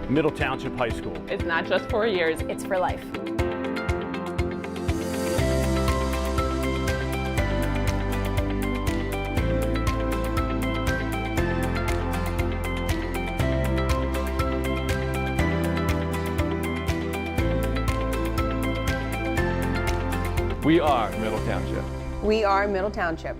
Middle Township High School. It's not just 4 years, It's for life. We are Middle Township. We are Middle Township.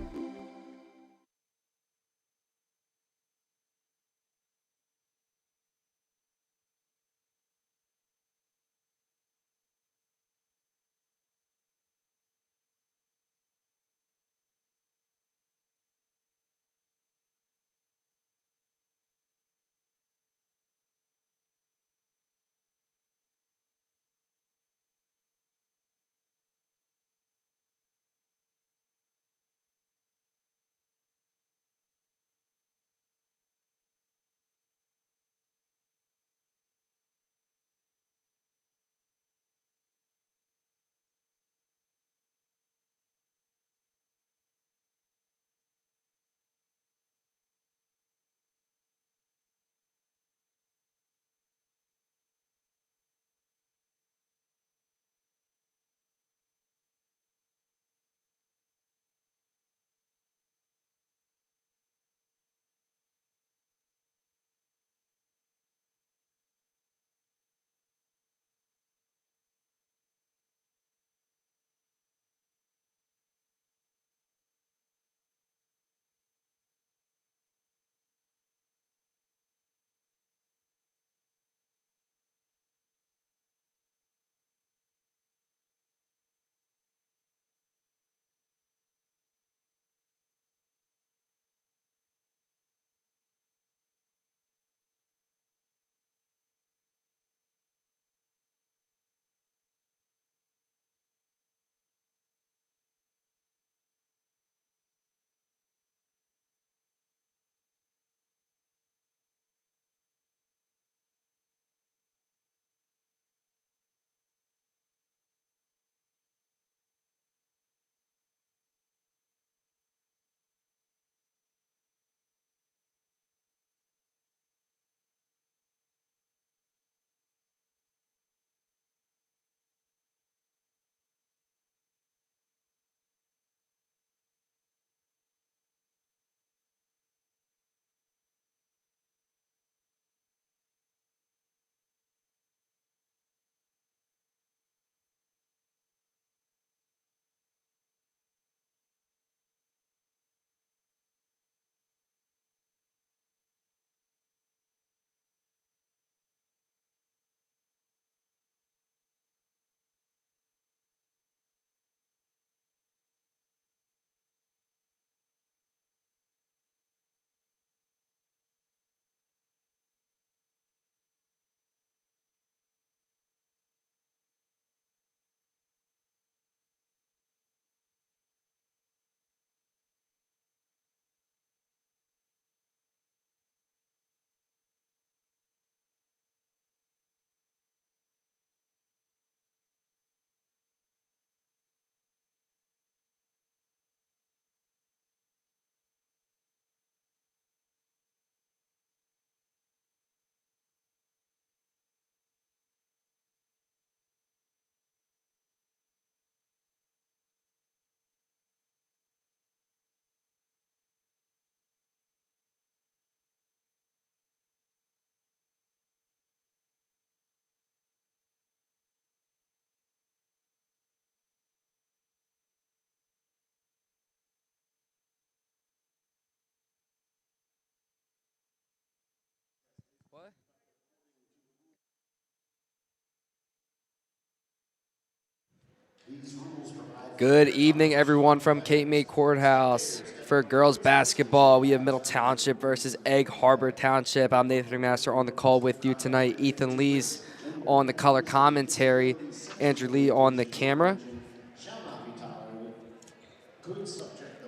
Good evening, everyone, from Cape May Courthouse. For girls basketball, we have Middle Township versus Egg Harbor Township. I'm Nathan McMaster on the call with you tonight. Ethan Lee's on the color commentary. Andrew Lee on the camera.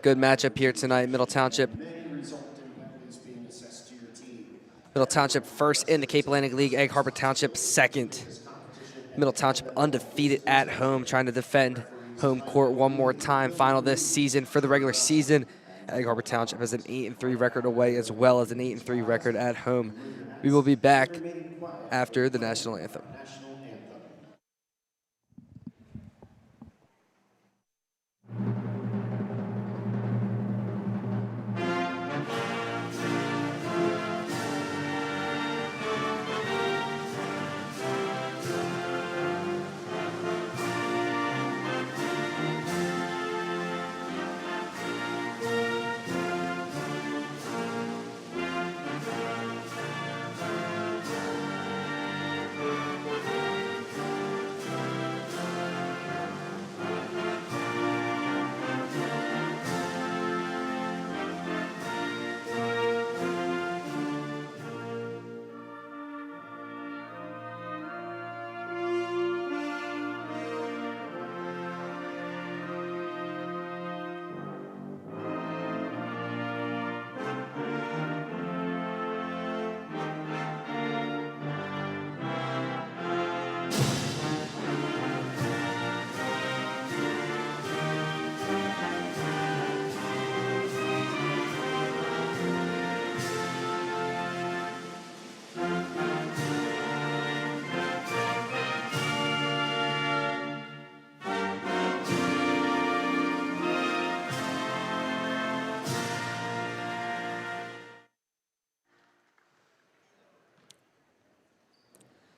Good matchup here tonight. Middle Township first in the Cape Atlantic League. Egg Harbor Township second. Middle Township undefeated at home, trying to defend home court one more time. Final this season for the regular season. Egg Harbor Township has an 8-3 record away as well as an 8-3 record at home. We will be back after the national anthem.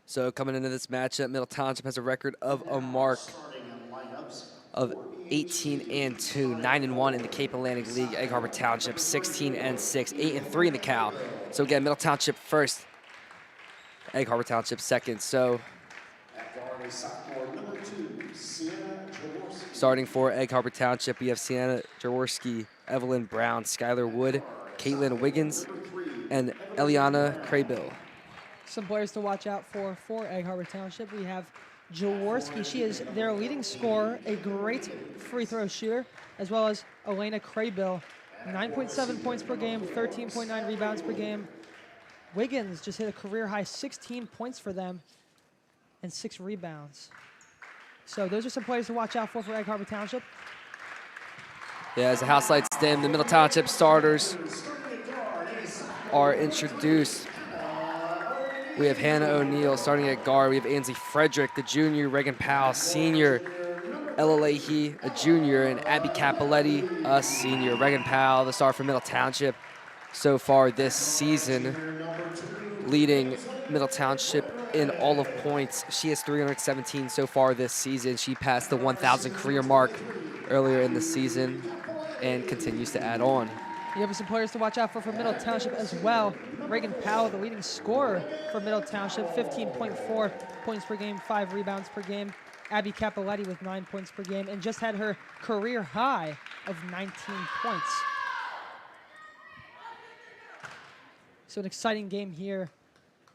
So coming into this matchup, Middle Township has a record of a mark of 18-2, 9-1 in the Cape Atlantic League. Egg Harbor Township 16-6, 8-3 in the Cal. So again, Middle Township first, Egg Harbor Township second. So starting for Egg Harbor Township, we have Sienna Jaworski, Evelyn Brown, Skylar Wood, Caitlin Wiggins, and Eliana Craybill. Some players to watch out for Egg Harbor Township. We have Jaworski. She is their leading scorer, a great free throw shooter, as well as Elena Craybill, 9.7 points per game, 13.9 rebounds per game. Wiggins just hit a career high 16 points for them and 6 rebounds. So those are some players to watch out for Egg Harbor Township. Yeah, as the house lights dim, the Middle Township starters are introduced. We have Hannah O'Neill starting at guard. We have Ansley Frederick, the junior, Reagan Powell, senior, Ella Leahy, a junior, and Abby Capoletti, a senior. Reagan Powell, the star for Middle Township so far this season, leading Middle Township in all of points. She has 317 so far this season. She passed the 1,000 career mark earlier in the season and continues to add on. You have some players to watch out for Middle Township as well. Reagan Powell, the leading scorer for Middle Township, 15.4 points per game, 5 rebounds per game. Abby Capoletti with 9 points per game and just had her career high of 19 points. So an exciting game here.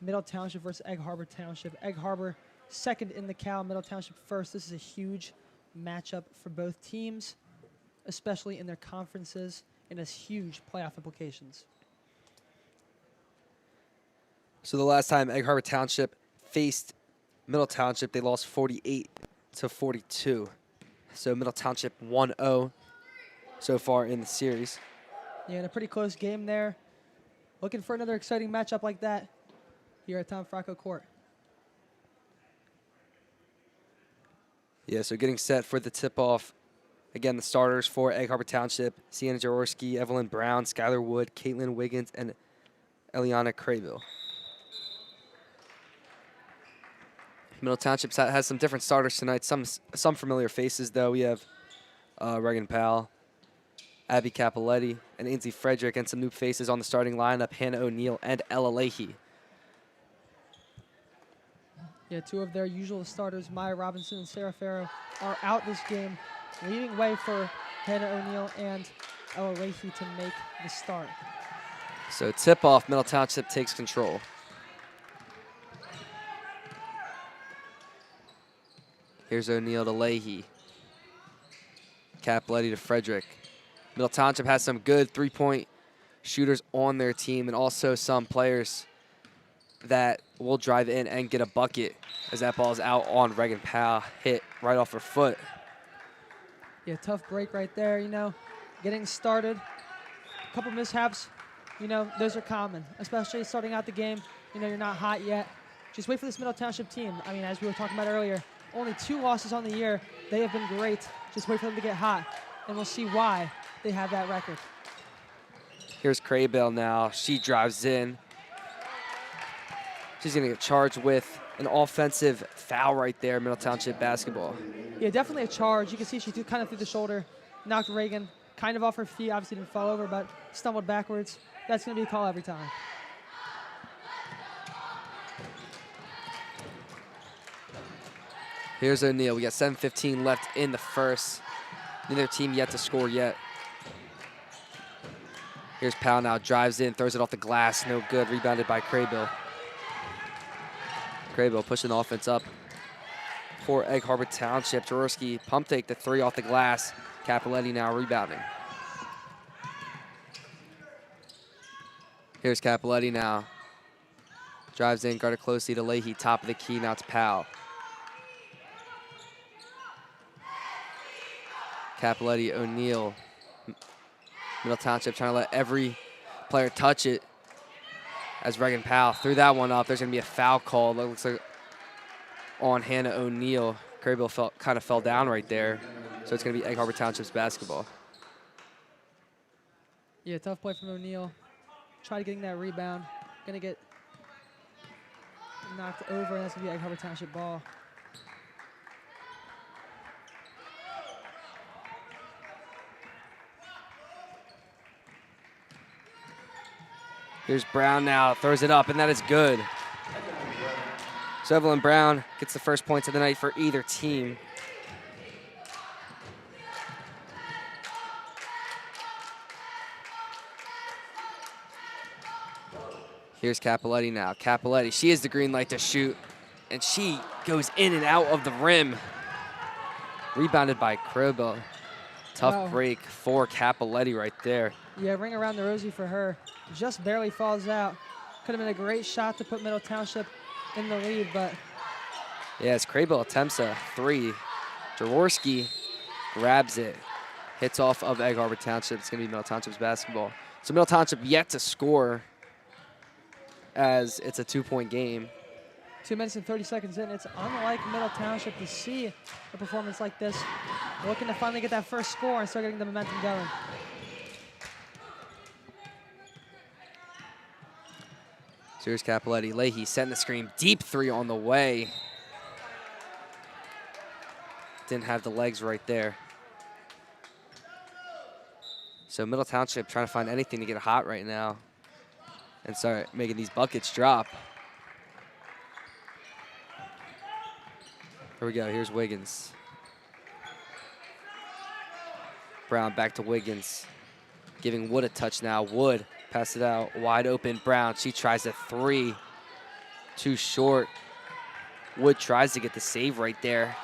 Middle Township versus Egg Harbor Township. Egg Harbor second in the Cal, Middle Township first. This is a huge matchup for both teams, especially in their conferences, and has huge playoff implications. So the last time Egg Harbor Township faced Middle Township, they lost 48-42. So Middle Township 1-0 so far in the series. Yeah, and a pretty close game there. Looking for another exciting matchup like that here at Tom Fracco Court. Yeah, so getting set for the tip-off. Again, the starters for Egg Harbor Township, Sienna Jaworski, Evelyn Brown, Skylar Wood, Caitlin Wiggins, and Eliana Craybill. Middle Township has some different starters tonight, some familiar faces, though. We have Reagan Powell, Abby Capoletti, and Ainsley Frederick, and some new faces on the starting lineup, Hannah O'Neill and Ella Leahy. Yeah, 2 of their usual starters, Maya Robinson and Sarah Farrow, are out this game, leading way for Hannah O'Neill and Ella Leahy to make the start. So tip-off, Middle Township takes control. Here's O'Neill to Leahy. Capoletti to Frederick. Middle Township has some good three-point shooters on their team and also some players that will drive in and get a bucket as that ball is out on Reagan Powell, hit right off her foot. Yeah, tough break right there, you know, getting started. A couple mishaps, those are common, especially starting out the game. You're not hot yet. Just wait for this Middle Township team. I mean, as we were talking about earlier, only 2 losses on the year. They have been great. Just wait for them to get hot, and we'll see why they have that record. Here's Craybill now. She drives in. She's going to get charged with an offensive foul right there, Middle Township basketball. Yeah, definitely a charge. You can see she kind of threw the shoulder, knocked Reagan kind of off her feet. Obviously didn't fall over, but stumbled backwards. That's going to be a call every time. Here's O'Neal. We got 7:15 left in the first. Neither team yet to score yet. Here's Powell now. Drives in, throws it off the glass. No good. Rebounded by Craybill. Craybill pushing the offense up for Egg Harbor Township. Jaworski pump fake the 3 off the glass. Capoletti now rebounding. Here's Capoletti now. Drives in, guarded closely to Leahy. Top of the key, now it's Powell. Capoletti, O'Neal. Middle Township trying to let every player touch it. As Reagan Powell threw that one up, there's going to be a foul call. That looks like on Hannah O'Neal. Craybill kind of fell down right there. So it's going to be Egg Harbor Township's basketball. Yeah, tough play from O'Neal. Tried getting that rebound. Going to get knocked over, and that's going to be Egg Harbor Township ball. Here's Brown now, throws it up, and that is good. So Evelyn Brown gets the first points of the night for either team. Here's Capoletti now. Capoletti, she has the green light to shoot, and she goes in and out of the rim. Rebounded by Crowbill. Tough break for Capoletti right there. Yeah, ring around the rosy for her. Just barely falls out. Could have been a great shot to put Middle Township in the lead, but... Yeah, as Craybill attempts a 3. Jaworski grabs it. Hits off of Egg Harbor Township. It's going to be Middle Township's basketball. So Middle Township yet to score as it's a 2-point game. 2 minutes and 30 seconds in. It's unlike Middle Township to see a performance like this. Looking to finally get that first score and start getting the momentum going. So here's Capoletti. Leahy setting the screen. Deep 3 on the way. Didn't have the legs right there. So Middle Township trying to find anything to get hot right now and start making these buckets drop. Here we go. Here's Wiggins. Brown back to Wiggins. Giving Wood a touch now. Wood pass it out. Wide open. Brown. She tries a 3. Too short. Wood tries to get the save right there.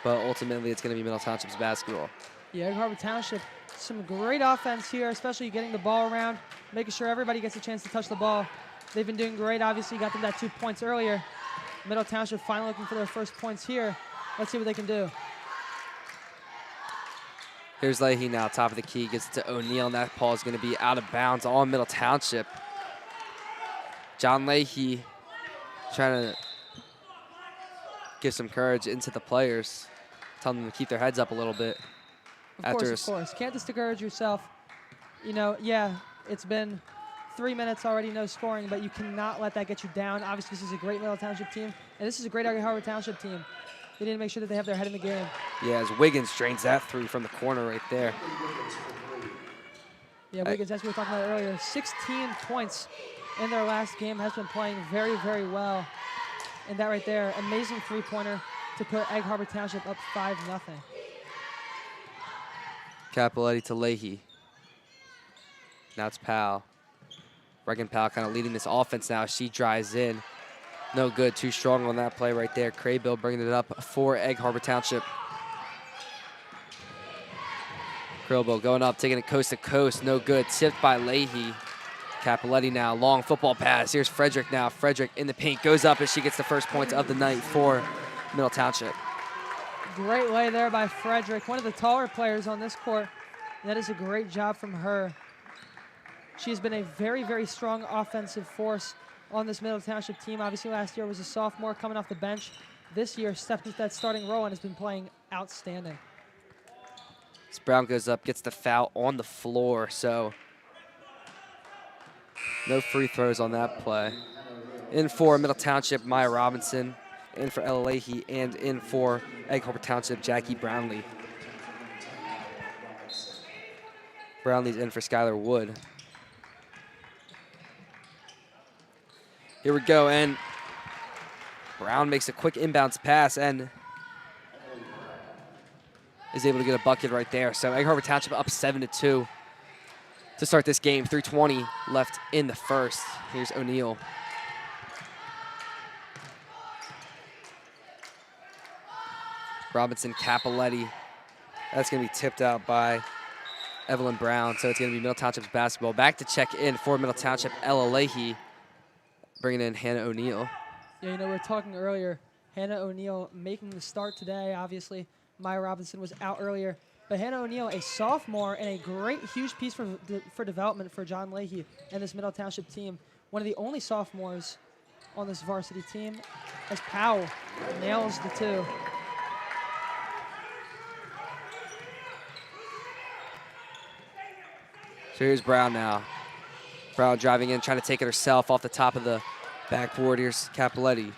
But ultimately, it's going to be Middle Township's basketball. Yeah, Egg Harbor Township, some great offense here, especially getting the ball around, making sure everybody gets a chance to touch the ball. They've been doing great. Obviously, got them that 2 points earlier. Middle Township finally looking for their first points here. Let's see what they can do. Here's Leahy now, top of the key, gets it to O'Neal, and that ball is going to be out of bounds on Middle Township. John Leahy trying to give some courage into the players, telling them to keep their heads up a little bit. Of course. Can't discourage yourself. Yeah, it's been 3 minutes already, no scoring, but you cannot let that get you down. Obviously, this is a great Middle Township team, and this is a great Egg Harbor Township team. They need to make sure that they have their head in the game. Yeah, as Wiggins drains that 3 from the corner right there. Yeah, Wiggins, as we were talking about earlier, 16 points in their last game, has been playing very, very well. And that right there, amazing 3-pointer to put Egg Harbor Township up 5-0. Capoletti to Leahy. Now it's Powell. Reagan Powell kind of leading this offense now. She drives in. No good, too strong on that play right there. Craybill bringing it up for Egg Harbor Township. Craybill going up, taking it coast to coast. No good, tipped by Leahy. Capoletti now, long football pass. Here's Frederick now. Frederick in the paint, goes up, and she gets the first points of the night for Middle Township. Great lay there by Frederick, one of the taller players on this court. That is a great job from her. She's been a very, very strong offensive force on this Middle Township team. Obviously, last year was a sophomore coming off the bench. This year, stepped into that starting role and has been playing outstanding. As Brown goes up, gets the foul on the floor, so no free throws on that play. In for Middle Township, Maya Robinson. In for Ella Leahy, and in for Egg Harbor Township, Jackie Brownlee. Brownlee's in for Skylar Wood. Here we go, and Brown makes a quick inbounds pass and is able to get a bucket right there. So Egg Harbor Township up 7-2 to start this game. 3:20 left in the first. Here's O'Neal. Robinson Capoletti. That's going to be tipped out by Evelyn Brown. So it's going to be Middle Township's basketball. Back to check in for Middle Township, Ella Leahy, bringing in Hannah O'Neal. Yeah, you know, we were talking earlier, Hannah O'Neal making the start today. Obviously, Maya Robinson was out earlier. But Hannah O'Neal, a sophomore, and a great, huge piece for development for John Leahy and this Middle Township team. One of the only sophomores on this varsity team, as Powell nails the two. So here's Brown now. Brown driving in, trying to take it herself off the top of the backboard. Here's Capoletti.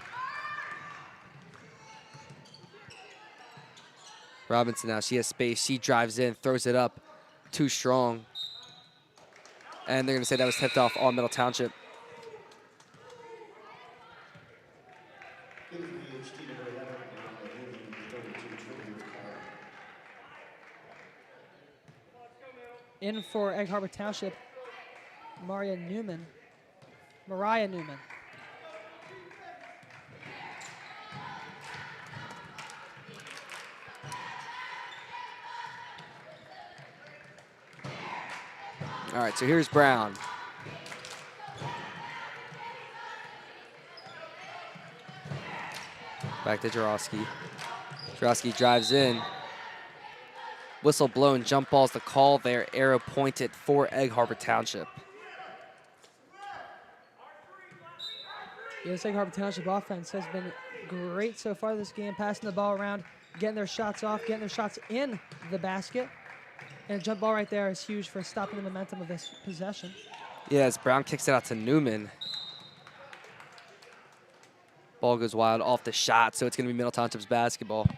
Robinson now, she has space. She drives in, throws it up, too strong. And they're going to say that was tipped off on Middle Township. In for Egg Harbor Township, Mariah Newman. All right, so here's Brown. Back to Jarosky. Jarosky drives in. Whistle blown, jump balls the call there. Arrow pointed for Egg Harbor Township. Yeah, this Egg Harbor Township offense has been great so far this game, passing the ball around, getting their shots off, getting their shots in the basket. And a jump ball right there is huge for stopping the momentum of this possession. Yeah, as Brown kicks it out to Newman. Ball goes wild off the shot, so it's going to be Middle Township's basketball.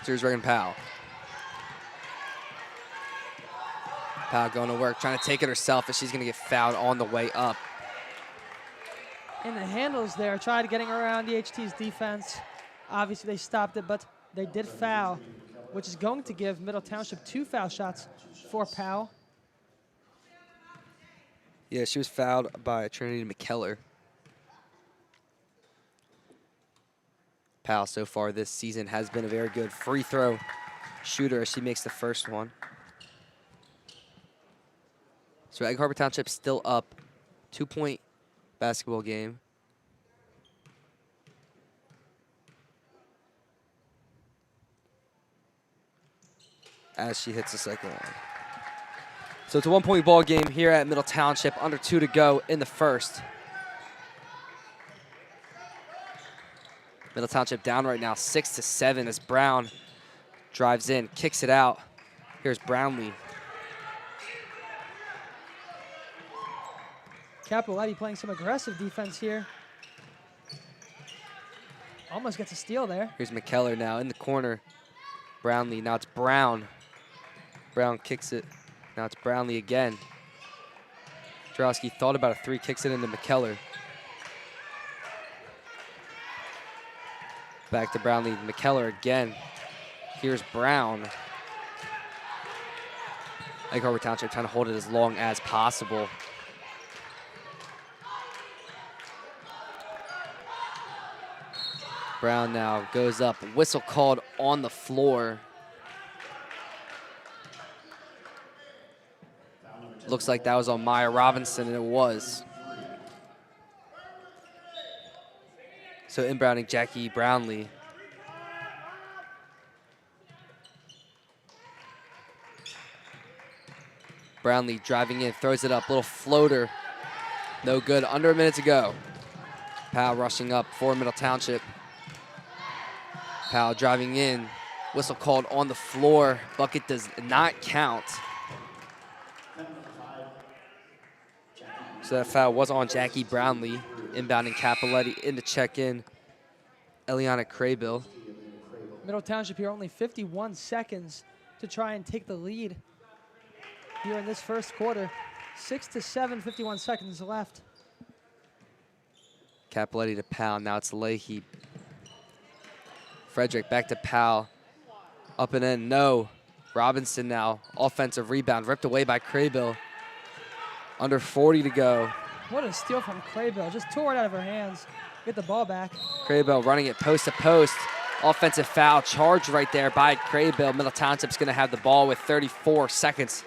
Here's Reagan Powell. Powell going to work, trying to take it herself, but she's going to get fouled on the way up. And the handles there, tried getting around DHT's defense. Obviously, they stopped it, but they did foul, which is going to give Middle Township 2 foul shots for Powell. Yeah, she was fouled by Trinity McKellar. Powell so far this season has been a very good free throw shooter as she makes the first one. So Egg Harbor Township still up, 2-point basketball game. As she hits the second one. So it's a 1-point ball game here at Middle Township, under 2 to go in the first. Middle Township down right now, 6-7 as Brown drives in, kicks it out. Here's Brownlee. Capoletti playing some aggressive defense here. Almost gets a steal there. Here's McKellar now in the corner. Brownlee, now it's Brown. Brown kicks it. Now it's Brownlee again. Jarosky thought about a 3, kicks it into McKellar. Back to Brownlee, McKellar again. Here's Brown. Egg Harbor Township trying to hold it as long as possible. Brown now goes up, whistle called on the floor. Looks like that was on Maya Robinson, and it was. So inbounding Jackie Brownlee. Brownlee driving in, throws it up, little floater. No good, under a minute to go. Powell rushing up for Middle Township. Powell driving in, whistle called on the floor. Bucket does not count. So that foul was on Jackie Brownlee. Inbounding Capoletti in to check in Eliana Craybill. Middle Township here only 51 seconds to try and take the lead here in this first quarter. 6-7, 51 seconds left. Capoletti to Powell, now it's Leahy. Frederick back to Powell. Up and in, no. Robinson now, offensive rebound, ripped away by Craybill. Under 40 to go. What a steal from Craybill. Just tore it out of her hands. Get the ball back. Craybill running it post to post. Offensive foul charge right there by Craybill. Middle Township's gonna have the ball with 34 seconds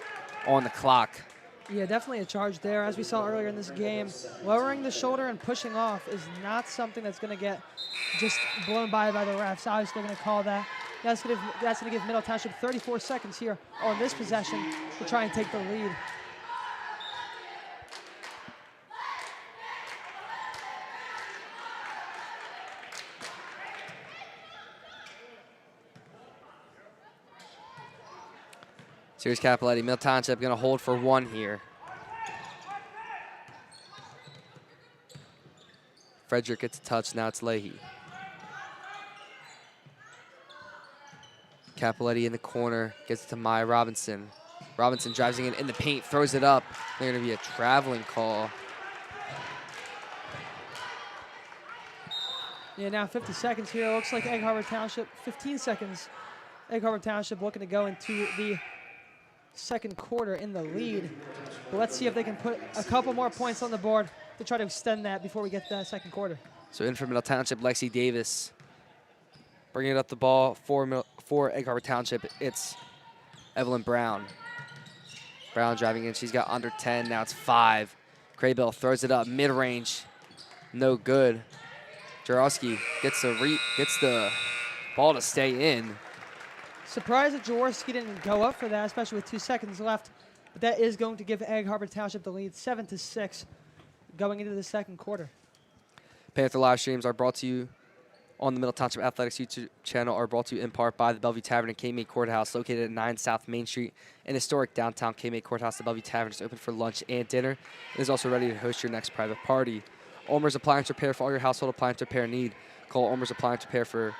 on the clock. Yeah, definitely a charge there. As we saw earlier in this game, lowering the shoulder and pushing off is not something that's going to get just blown by the refs. Obviously, they're going to call that. That's going to give Middle Township 34 seconds here on this possession to try and take the lead. So here's Capoletti. Middle Township going to hold for one here. Frederick gets a touch. Now it's Leahy. Capoletti in the corner. Gets it to Maya Robinson. Robinson drives in the paint. Throws it up. There's going to be a traveling call. Yeah, now 50 seconds here. Looks like Egg Harbor Township, 15 seconds. Egg Harbor Township looking to go into the second quarter in the lead. But let's see if they can put a couple more points on the board to try to extend that before we get to that second quarter. So in for Middle Township, Lexi Davis. Bringing up the ball for Egg Harbor Township, it's Evelyn Brown. Brown driving in, she's got under 10, now it's 5. Craybill throws it up, mid-range, no good. Jarowski gets the ball to stay in. Surprised that Jaworski didn't go up for that, especially with 2 seconds left. But that is going to give Egg Harbor Township the lead, 7-6, going into the second quarter. Panther live streams are brought to you on the Middle Township Athletics YouTube channel, are brought to you in part by the Bellevue Tavern and K-May Courthouse, located at 9 South Main Street in historic downtown K-May Courthouse. The Bellevue Tavern is open for lunch and dinner. It is also ready to host your next private party. ULMER'S Appliance Repair for all your household appliance repair need. Call ULMER'S Appliance Repair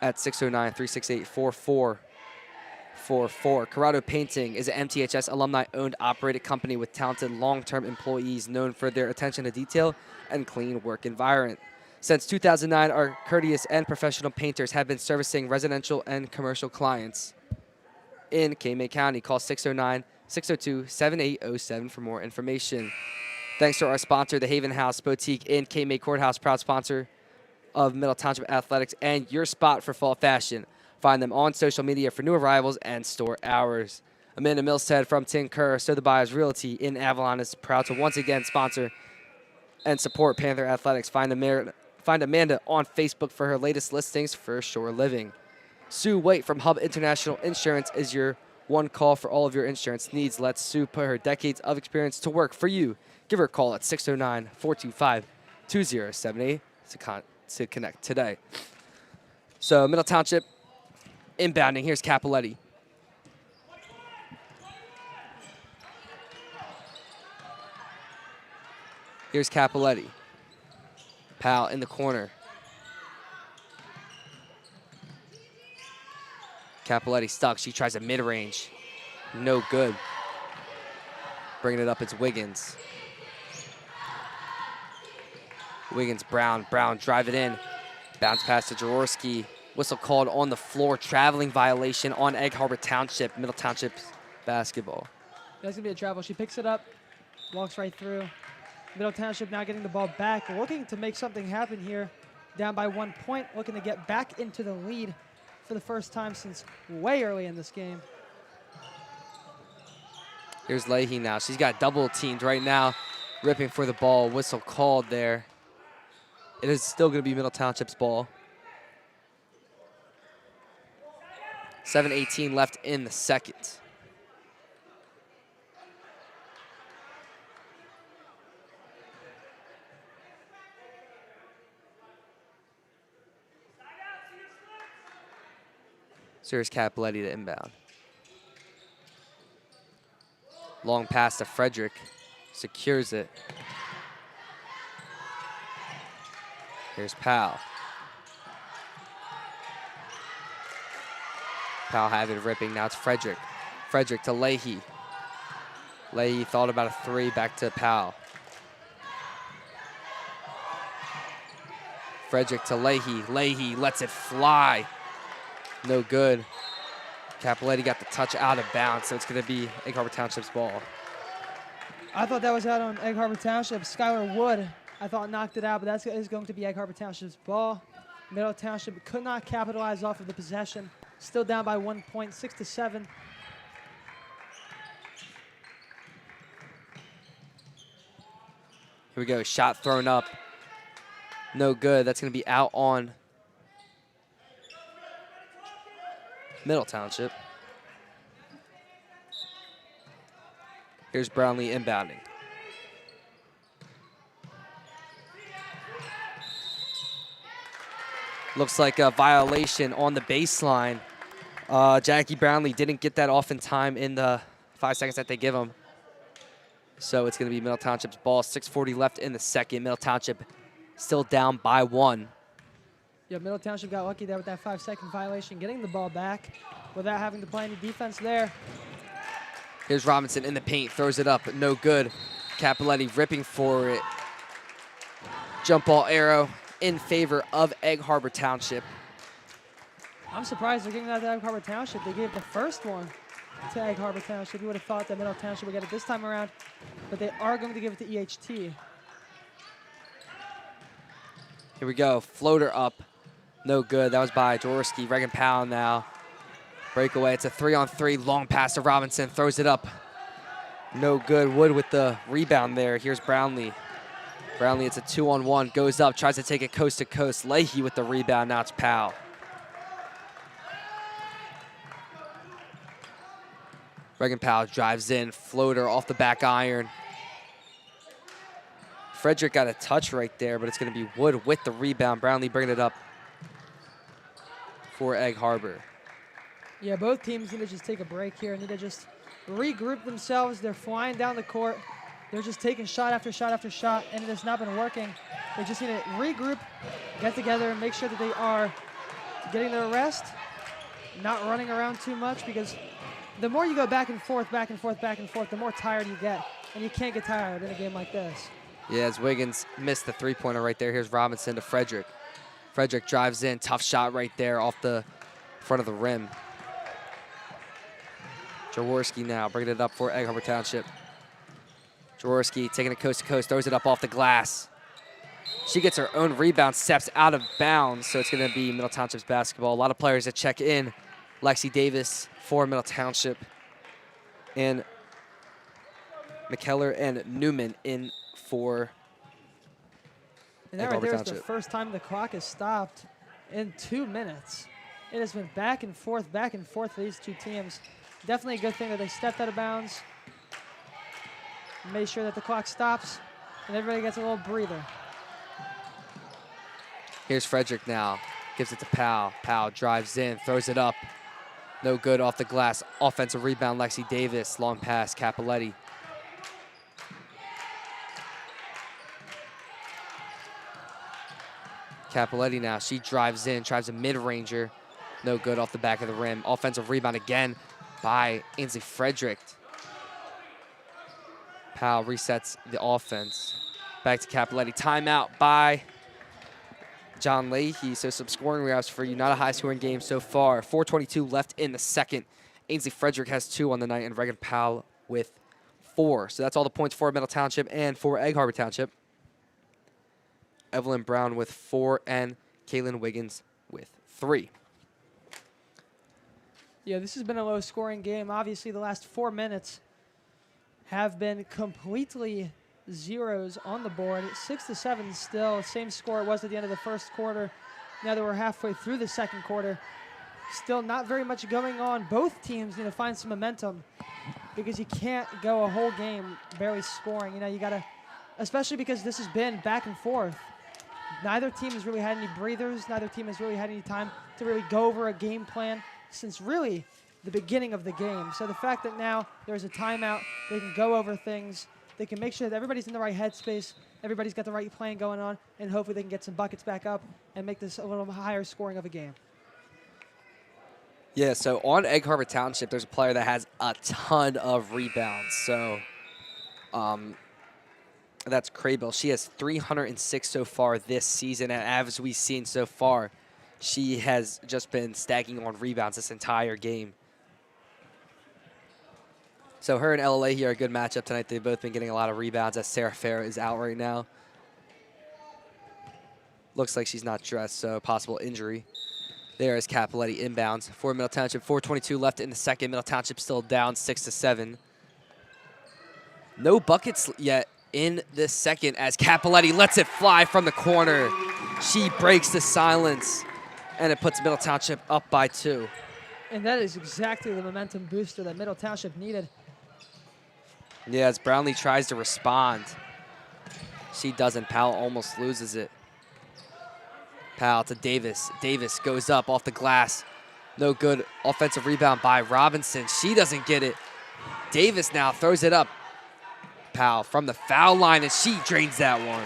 at 609-368-4444. CORRADO Painting is an MTHS alumni-owned, operated company with talented long-term employees known for their attention to detail and clean work environment. Since 2009, our courteous and professional painters have been servicing residential and commercial clients in K-May County. Call 609-602-7807 for more information. Thanks to our sponsor, the Haven House Boutique in K-May Courthouse, proud sponsor of Middle Township Athletics and your spot for fall fashion. Find them on social media for new arrivals and store hours. Amanda MILSTEAD from KERR, SOTHEBY'S REALTY in Avalon is proud to once again sponsor and support Panther Athletics. Find Amanda on Facebook for her latest listings for Shore Living. Sue White from Hub International Insurance is your one call for all of your insurance needs. Let Sue put her decades of experience to work for you. Give her a call at 609-425-2078 to connect today. So Middle Township inbounding. Here's Capoletti. Here's Capoletti. Powell in the corner. Capoletti stuck. She tries a mid-range. No good. Bringing it up, it's Wiggins. Wiggins, Brown. Brown drive it in. Bounce pass to Jaworski. Whistle called on the floor. Traveling violation on Egg Harbor Township. Middle Township basketball. That's going to be a travel. She picks it up, walks right through. Middle Township now getting the ball back, looking to make something happen here. Down by 1 point, looking to get back into the lead for the first time since way early in this game. Here's Leahy now. She's got double teamed right now, ripping for the ball. Whistle called there. It is still going to be Middle Township's ball. 7:18 left in the second. So here's Capoletti to inbound. Long pass to Frederick. Secures it. Here's Powell. Powell had it ripping. Now it's Frederick. Frederick to Leahy. Leahy thought about a three. Back to Powell. Frederick to Leahy. Leahy lets it fly. No good. Capoletti got the touch out of bounds, so it's going to be Egg Harbor Township's ball. I thought that was out on Egg Harbor Township. Skylar Wood, I thought, knocked it out, but that is going to be Egg Harbor Township's ball. Middle Township could not capitalize off of the possession. Still down by 1 point, 6-7. Here we go. Shot thrown up. No good. That's going to be out on Middle Township. Here's Brownlee inbounding. Looks like a violation on the baseline. Jackie Brownlee didn't get that off in time in the 5 seconds that they give him. So it's going to be Middle Township's ball. 6:40 left in the second. Middle Township still down by 1. Yeah, Middle Township got lucky there with that 5-second violation, getting the ball back without having to play any defense there. Here's Robinson in the paint, throws it up, no good. Capoletti ripping for it. Jump ball arrow in favor of Egg Harbor Township. I'm surprised they're giving that to Egg Harbor Township. They gave the first one to Egg Harbor Township. You would have thought that Middle Township would get it this time around, but they are going to give it to EHT. Here we go, floater up. No good. That was by Jaworski. Reagan Powell now. Breakaway. It's a 3-on-3. Long pass to Robinson. Throws it up. No good. Wood with the rebound there. Here's Brownlee. Brownlee, it's a 2-on-1. Goes up. Tries to take it coast to coast. Leahy with the rebound. Now it's Powell. Reagan Powell drives in. Floater off the back iron. Frederick got a touch right there, but it's going to be Wood with the rebound. Brownlee bringing it up for Egg Harbor. Yeah, both teams need to just take a break here. Need to just regroup themselves. They're flying down the court. They're just taking shot after shot after shot, and it has not been working. They just need to regroup, get together, and make sure that they are getting their rest, not running around too much, because the more you go back and forth, back and forth, back and forth, the more tired you get, and you can't get tired in a game like this. Yeah, as Wiggins missed the three-pointer right there. Here's Robinson to Frederick. Frederick drives in. Tough shot right there off the front of the rim. Jaworski now bringing it up for Egg Harbor Township. Jaworski taking it coast to coast, throws it up off the glass. She gets her own rebound, steps out of bounds, so it's going to be Middle Township's basketball. A lot of players that check in. Lexi Davis for Middle Township. And McKellar and Newman in for And that right there is the first time the clock has stopped in 2 minutes. It has been back and forth for these two teams. Definitely a good thing that they stepped out of bounds, made sure that the clock stops, and everybody gets a little breather. Here's Frederick now. Gives it to Powell. Powell drives in, throws it up. No good off the glass. Offensive rebound, Lexi Davis. Long pass, Capoletti. Capoletti now, she drives in, tries a mid-ranger. No good off the back of the rim. Offensive rebound again by Ainsley Frederick. Powell resets the offense. Back to Capoletti. Timeout by John Leahy. So some scoring rebounds for you. Not a high-scoring game so far. 4:22 left in the second. Ainsley Frederick has 2 on the night, and Reagan Powell with 4. So that's all the points for Middle Township and for Egg Harbor Township. Evelyn Brown with 4 and Kaylin Wiggins with 3. Yeah, this has been a low-scoring game. Obviously, the last 4 minutes have been completely zeros on the board. 6-7 still, same score it was at the end of the first quarter. Now that we're halfway through the second quarter, still not very much going on. Both teams need to find some momentum because you can't go a whole game barely scoring. You know, you gotta, especially because this has been back and forth. Neither team has really had any breathers. Neither team has really had any time to really go over a game plan since really the beginning of the game. So the fact that now there's a timeout, they can go over things, they can make sure that everybody's in the right headspace, everybody's got the right plan going on, and hopefully they can get some buckets back up and make this a little higher scoring of a game. Yeah, so on Egg Harbor Township, there's a player that has a ton of rebounds. So that's Craybill. She has 306 so far this season, and as we've seen so far, she has just been stacking on rebounds this entire game. So her and LLA here are a good matchup tonight. They've both been getting a lot of rebounds as Sarah Fair is out right now. Looks like she's not dressed, so possible injury. There is Capoletti inbounds for Middle Township. 4:22 left in the second. Middle Township still down 6-7. No buckets yet in the second as Capoletti lets it fly from the corner. She breaks the silence, and it puts Middle Township up by 2. And that is exactly the momentum booster that Middle Township needed. Yeah, as Brownlee tries to respond, she doesn't. Powell almost loses it. Powell to Davis. Davis goes up off the glass. No good. Offensive rebound by Robinson. She doesn't get it. Davis now throws it up. Powell from the foul line, and she drains that one.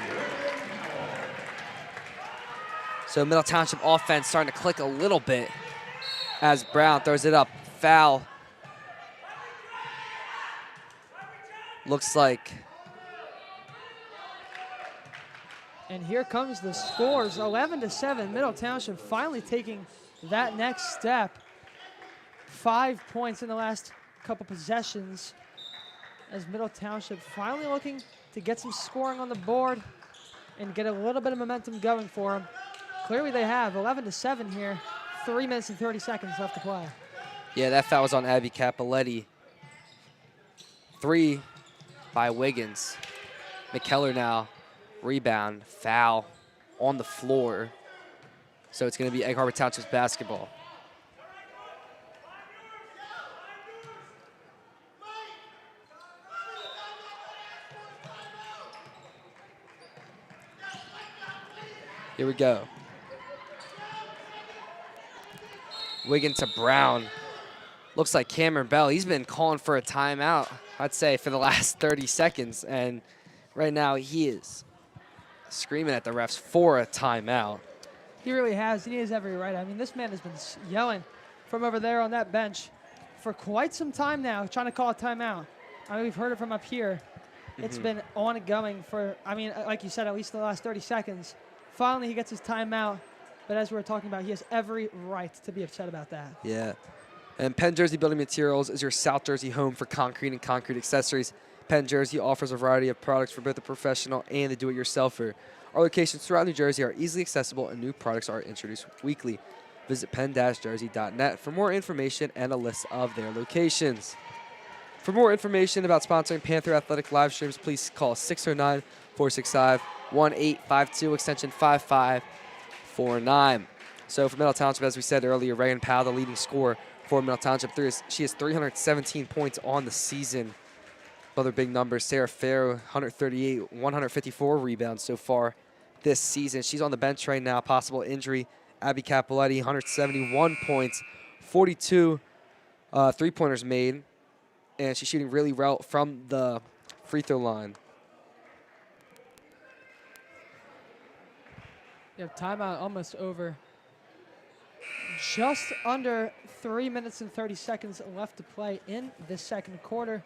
So Middle Township offense starting to click a little bit as Brown throws it up. Foul. Looks like. And here comes the scores, 11-7. Middle Township finally taking that next step. 5 points in the last couple possessions as Middle Township finally looking to get some scoring on the board and get a little bit of momentum going for them. Clearly they have 11-7 here. 3 minutes and 30 seconds left to play. Yeah, that foul was on Abby Capoletti. 3 by Wiggins. McKellar now. Rebound, foul on the floor. So it's going to be Egg Harbor Township's basketball. Here we go. Wiggins to Brown. Looks like Cameron Bell. He's been calling for a timeout, I'd say, for the last 30 seconds. And right now he is screaming at the refs for a timeout. He really has. He has every right. I mean, this man has been yelling from over there on that bench for quite some time now, trying to call a timeout. I mean, we've heard it from up here. It's been ongoing for, I mean, like you said, at least the last 30 seconds. Finally, he gets his timeout. But as we were talking about, he has every right to be upset about that. Yeah. And Penn Jersey Building Materials is your South Jersey home for concrete and concrete accessories. Penn Jersey offers a variety of products for both the professional and the do-it-yourselfer. Our locations throughout New Jersey are easily accessible and new products are introduced weekly. Visit penn-jersey.net for more information and a list of their locations. For more information about sponsoring Panther Athletic live streams, please call 609-465-1852, extension 5549. So for Middle Township, as we said earlier, Reagan Powell, the leading scorer for Middle Township. She has 317 points on the season. Other big numbers, Sarah Fair, 138, 154 rebounds so far this season. She's on the bench right now, possible injury. Abby Capoletti, 171 points, 42 three-pointers made, and she's shooting really well from the free throw line. You have timeout almost over. Just under 3 minutes and 30 seconds left to play in this second quarter.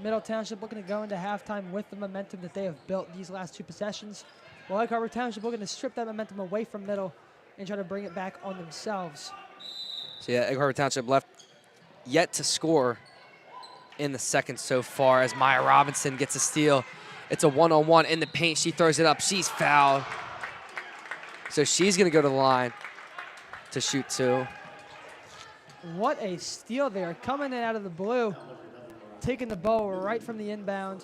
Middle Township looking to go into halftime with the momentum that they have built these last 2 possessions. While Egg Harbor Township looking to strip that momentum away from Middle and try to bring it back on themselves. So yeah, Egg Harbor Township left yet to score in the second so far as Maya Robinson gets a steal. It's a one-on-one in the paint. She throws it up. She's fouled. So she's going to go to the line to shoot 2. What a steal there. Coming in out of the blue. Taking the ball right from the inbound.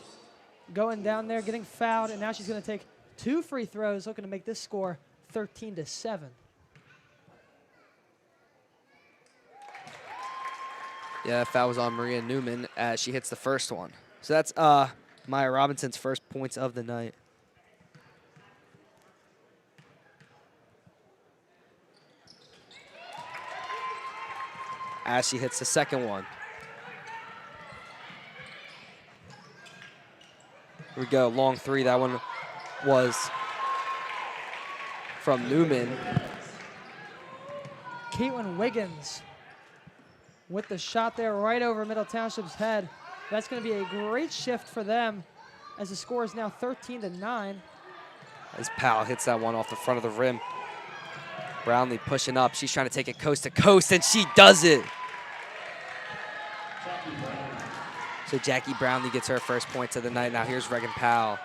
going down there, getting fouled, and now she's going to take 2 free throws, looking to make this score 13-7. Yeah, that foul was on Maria Newman as she hits the first one. So that's Maya Robinson's first points of the night. As she hits the second one. Here we go, long three. That one was from Newman. Caitlin Wiggins with the shot there right over Middle Township's head. That's going to be a great shift for them as the score is now 13-9. As Powell hits that one off the front of the rim. Brownlee pushing up. She's trying to take it coast to coast, and she does it. So Jackie Brownlee gets her first points of the night. Now here's Reagan Powell.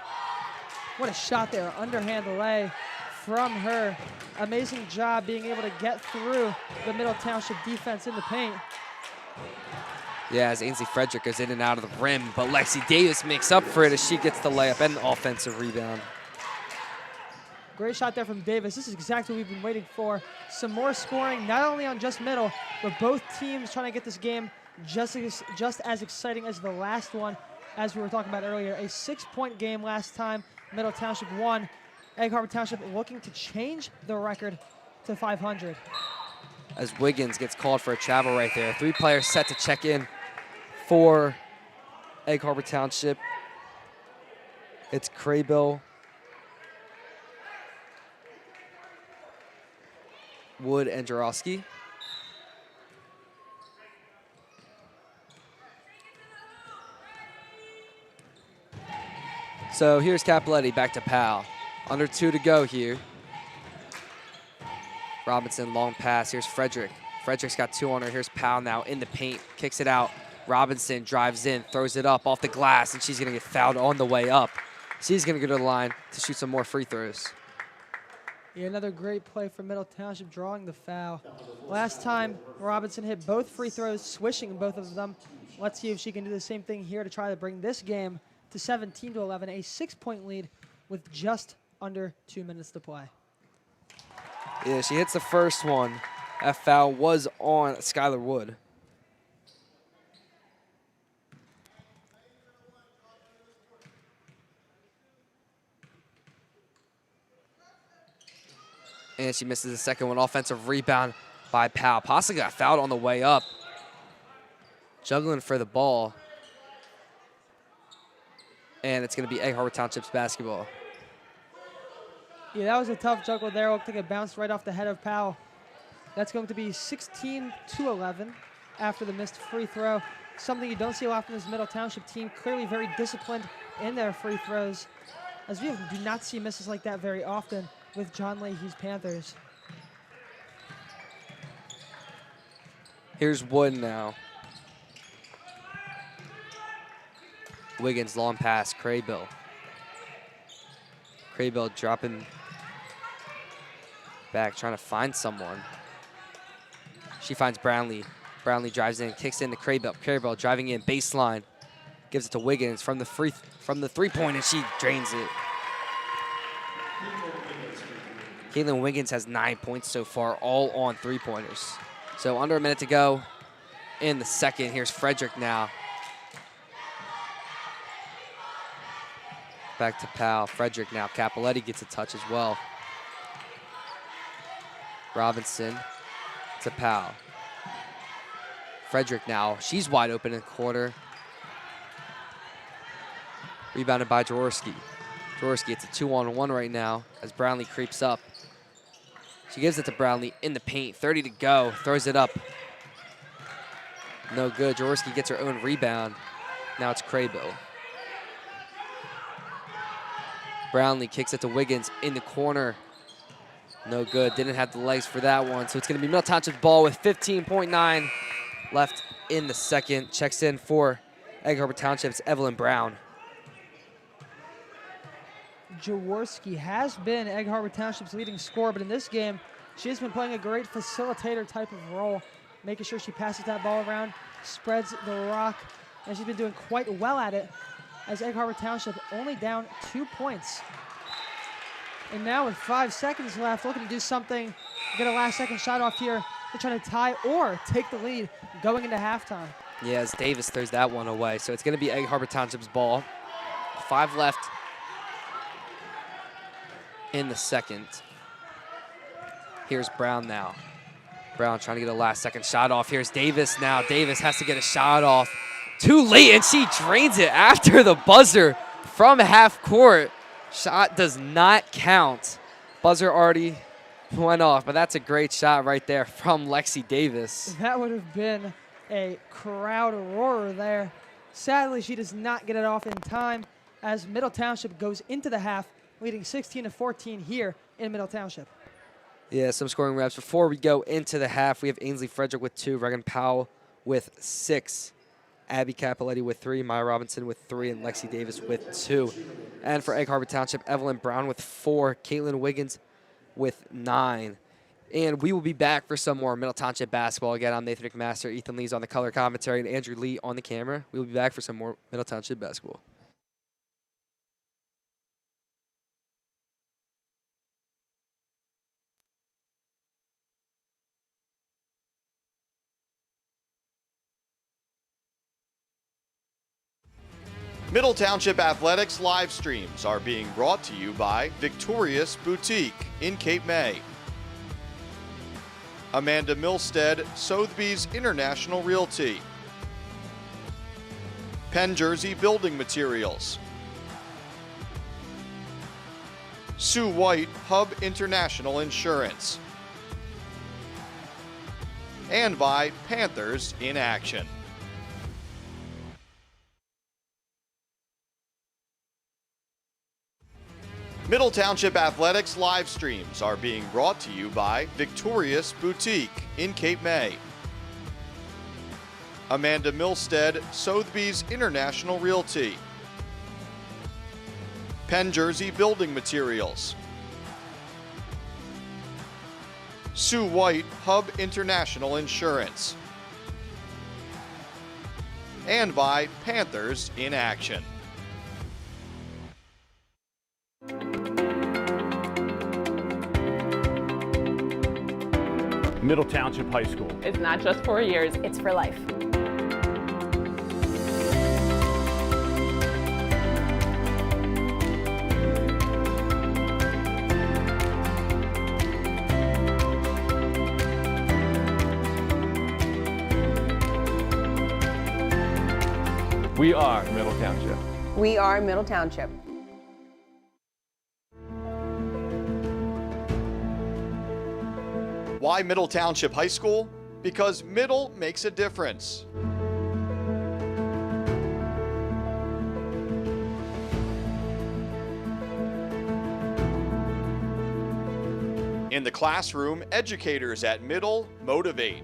What a shot there, underhand lay from her. Amazing job being able to get through the Middle Township defense in the paint. Yeah, as Ainsley Frederick goes in and out of the rim, but Lexi Davis makes up for it as she gets the layup and the offensive rebound. Great shot there from Davis. This is exactly what we've been waiting for. Some more scoring, not only on just Middle, but both teams trying to get this game just as exciting as the last one, as we were talking about earlier. A 6-point game last time. Middle Township won. Egg Harbor Township looking to change the record to 500. As Wiggins gets called for a travel right there. 3 players set to check in for Egg Harbor Township. It's Craybill, Wood, and Jarowski. So here's Capoletti back to Powell. Under 2 to go here. Robinson, long pass. Here's Frederick. Frederick's got 2 on her. Here's Powell now in the paint. Kicks it out. Robinson drives in, throws it up off the glass, and she's going to get fouled on the way up. She's going to go to the line to shoot some more free throws. Yeah, another great play for Middle Township, drawing the foul. Last time, Robinson hit both free throws, swishing both of them. Let's see if she can do the same thing here to try to bring this game to 17-11, a 6-point lead with just under 2 minutes to play. Yeah, she hits the first one. That foul was on Skylar Wood. And she misses the second one. Offensive rebound by Powell. Pasa got fouled on the way up. Juggling for the ball. And it's going to be Egg Harbor Township's basketball. Yeah, that was a tough juggle there. Looked like it bounced right off the head of Powell. That's going to be 16-11 after the missed free throw. Something you don't see a lot from this Middle Township team. Clearly very disciplined in their free throws, as we do not see misses like that very often with John Leahy's Panthers. Here's Wood now. Wiggins, long pass, Craybill. Craybill dropping back, trying to find someone. She finds Brownlee. Brownlee drives in, kicks into Craybill. Craybill driving in, baseline. Gives it to Wiggins from the three-point, and she drains it. Caitlin Wiggins has 9 points so far, all on three-pointers. So under a minute to go in the second. Here's Frederick now. Back to Powell. Frederick now. Capoletti gets a touch as well. Robinson to Powell. Frederick now. She's wide open in the corner. Rebounded by Jaworski. Jaworski, it's a 2-on-1 right now as Brownlee creeps up. She gives it to Brownlee in the paint. 30 to go. Throws it up. No good. Jaworski gets her own rebound. Now it's Craybill. Brownlee kicks it to Wiggins in the corner. No good. Didn't have the legs for that one. So it's going to be Middle Township's ball with 15.9 left in the second. Checks in for Egg Harbor Township's Evelyn Brown. Jaworski has been Egg Harbor Township's leading scorer, but in this game, she has been playing a great facilitator type of role, making sure she passes that ball around, spreads the rock, and she's been doing quite well at it as Egg Harbor Township only down 2 points. And now with 5 seconds left, looking to do something, get a last second shot off here to try to tie or take the lead going into halftime. Yeah, as Davis throws that one away. So it's going to be Egg Harbor Township's ball. 5 left in the second. Here's Brown now. Brown trying to get a last second shot off. Here's Davis now. Davis has to get a shot off. Too late, and she drains it after the buzzer from half court. Shot does not count. Buzzer already went off, but that's a great shot right there from Lexi Davis. That would have been a crowd roarer there. Sadly, she does not get it off in time as Middle Township goes into the half, leading 16-14 here in Middle Township. Yeah, some scoring reps. Before we go into the half, we have Ainsley Frederick with 2, Regan Powell with 6, Abby Capoletti with 3, Maya Robinson with 3, and Lexi Davis with 2. And for Egg Harbor Township, Evelyn Brown with 4, Caitlin Wiggins with 9. And we will be back for some more Middle Township basketball. Again, I'm Nathan McMaster, Ethan Lee's on the color commentary, and Andrew Lee on the camera. We will be back for some more Middle Township basketball. Middle Township Athletics live streams are being brought to you by Victorious Boutique in Cape May, Amanda Milstead, Sotheby's International Realty, Penn Jersey Building Materials, Sue White Hub International Insurance, and by Panthers in Action. Middle Township Athletics live streams are being brought to you by Victorious Boutique in Cape May, Amanda Milstead, Sotheby's International Realty, Penn Jersey Building Materials, Sue White Hub International Insurance, and by Panthers in Action. Middle Township High School. It's not just 4 years, it's for life. We are Middle Township. We are Middle Township. Why Middle Township High School? Because Middle makes a difference. In the classroom, educators at Middle motivate.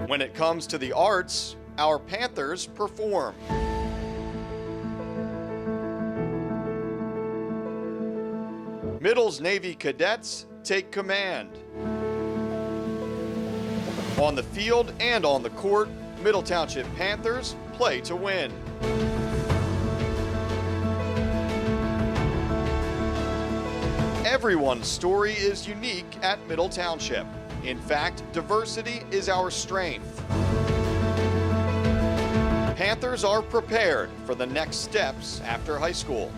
When it comes to the arts, our Panthers perform. Middle's Navy cadets take command. On the field and on the court, Middle Township Panthers play to win. Everyone's story is unique at Middle Township. In fact, diversity is our strength. Panthers are prepared for the next steps after high school.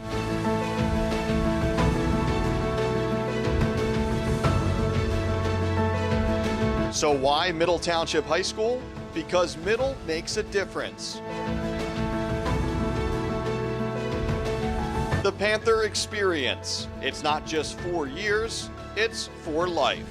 So why Middle Township High School? Because Middle makes a difference. The Panther Experience. It's not just 4 years, it's for life.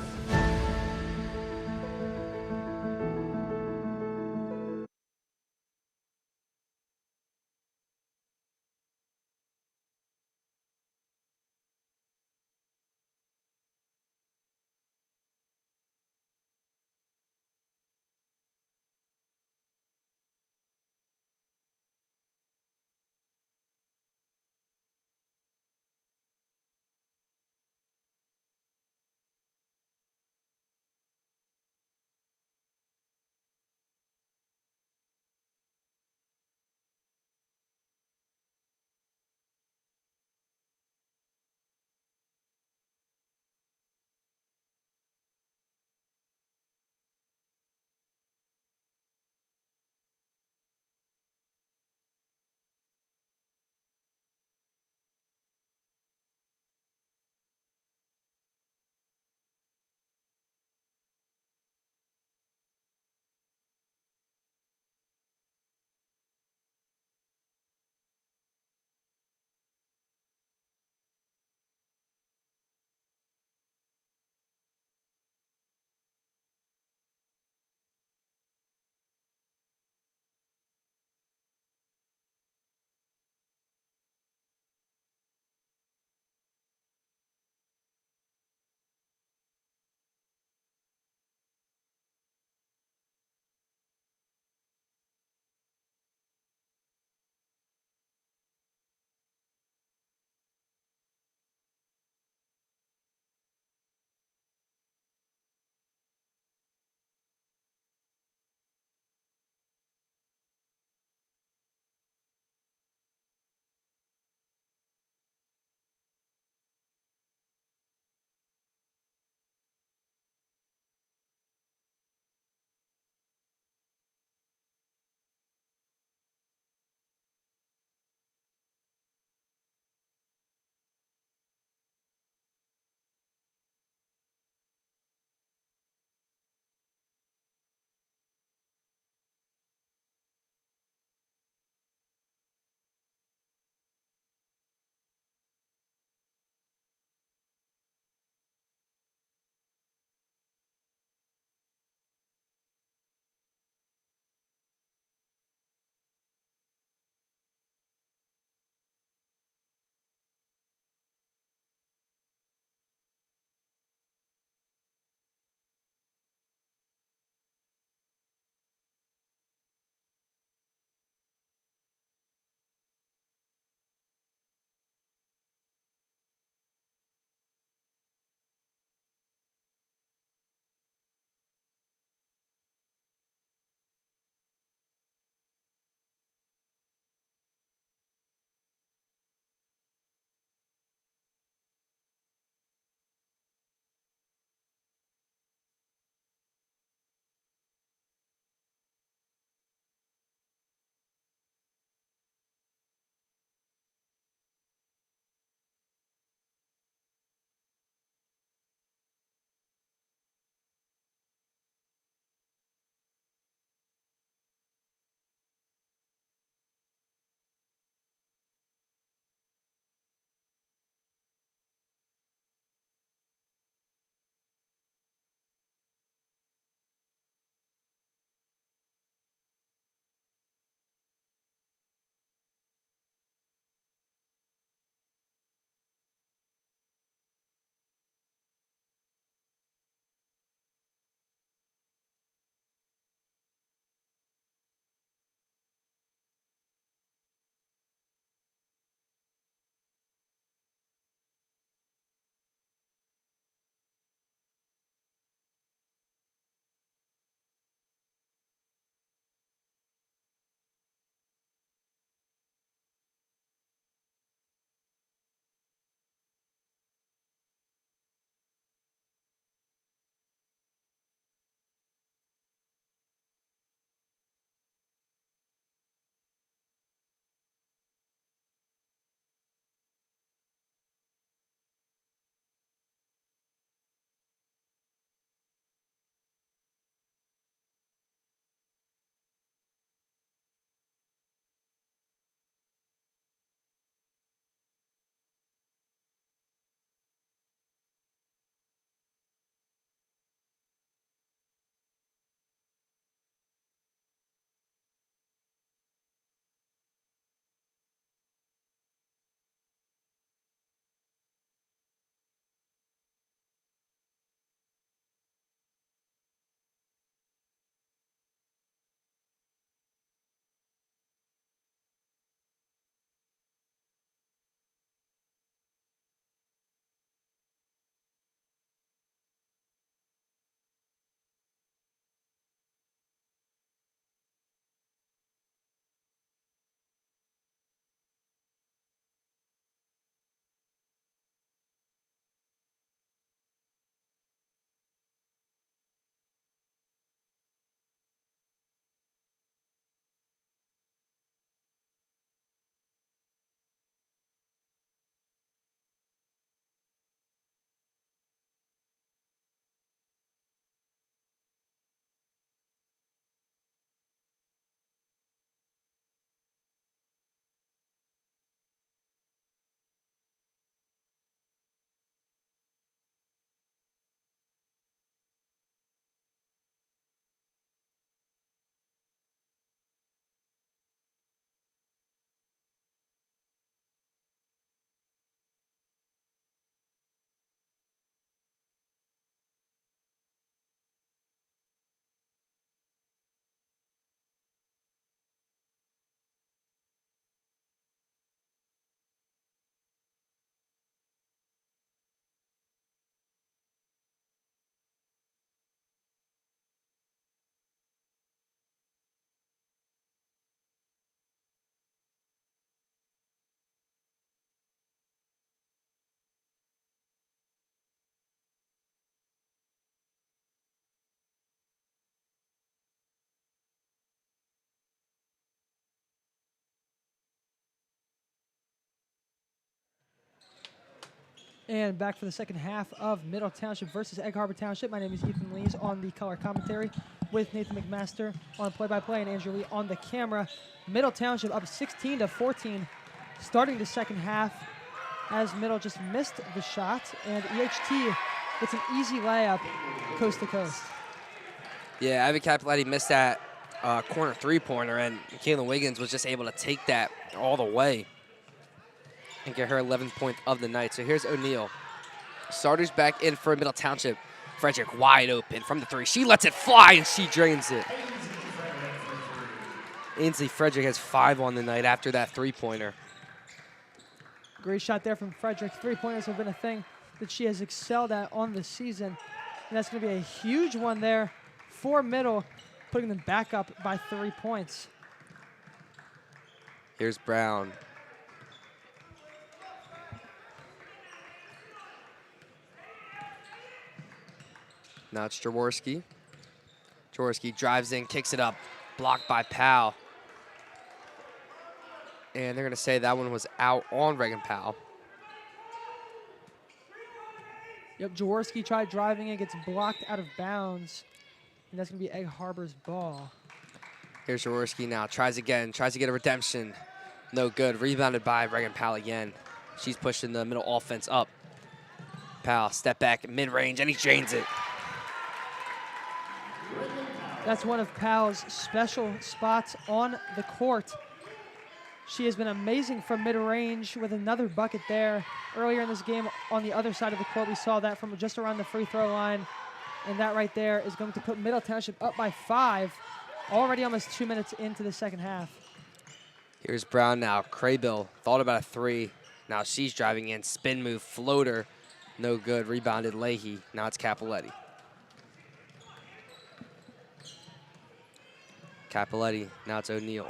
And back for the second half of Middle Township versus Egg Harbor Township. My name is Ethan Lees on the color commentary with Nathan McMaster on play-by-play and Andrew Lee on the camera. Middle Township up 16-14 starting the second half as Middle just missed the shot, and EHT gets an easy layup coast to coast. Yeah, Ivy Capiletti missed that corner three-pointer, and Kaylin Wiggins was just able to take that all the way and get her 11th point of the night. So here's O'Neal. Starters back in for Middle Township. Frederick wide open from the three. She lets it fly, and she drains it. Ainsley Frederick has 5 on the night after that three-pointer. Great shot there from Frederick. Three-pointers have been a thing that she has excelled at on the season. And that's going to be a huge one there for Middle, putting them back up by 3 points. Here's Brown. Now it's Jaworski. Jaworski drives in, kicks it up, blocked by Powell. And they're going to say that one was out on Reagan Powell. Yep, Jaworski tried driving it, gets blocked out of bounds. And that's going to be Egg Harbor's ball. Here's Jaworski now, tries again, tries to get a redemption. No good, rebounded by Reagan Powell again. She's pushing the middle offense up. Powell, step back, mid-range, and he drains it. That's one of Powell's special spots on the court. She has been amazing from mid-range with another bucket there. Earlier in this game on the other side of the court, we saw that from just around the free throw line. And that right there is going to put Middle Township up by 5, already almost 2 minutes into the second half. Here's Brown now. Craybill thought about a 3. Now she's driving in. Spin move, floater. No good. Rebounded Leahy. Now it's Capiletti. Capiletti. Now it's O'Neal.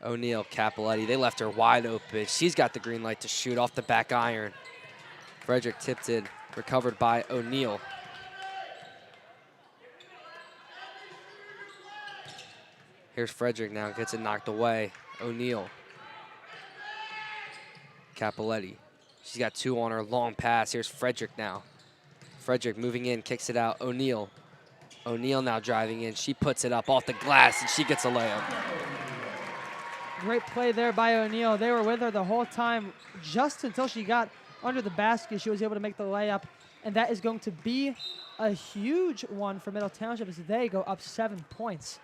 O'Neal, Capiletti. They left her wide open. She's got the green light to shoot off the back iron. Frederick tipped it. Recovered by O'Neal. Here's Frederick now. Gets it knocked away. O'Neal. Capiletti. She's got 2 on her. Long pass. Here's Frederick now. Frederick moving in. Kicks it out. O'Neal. O'Neal now driving in. She puts it up off the glass, and she gets a layup. Great play there by O'Neal. They were with her the whole time just until she got under the basket. She was able to make the layup, and that is going to be a huge one for Middle Township as they go up 7 points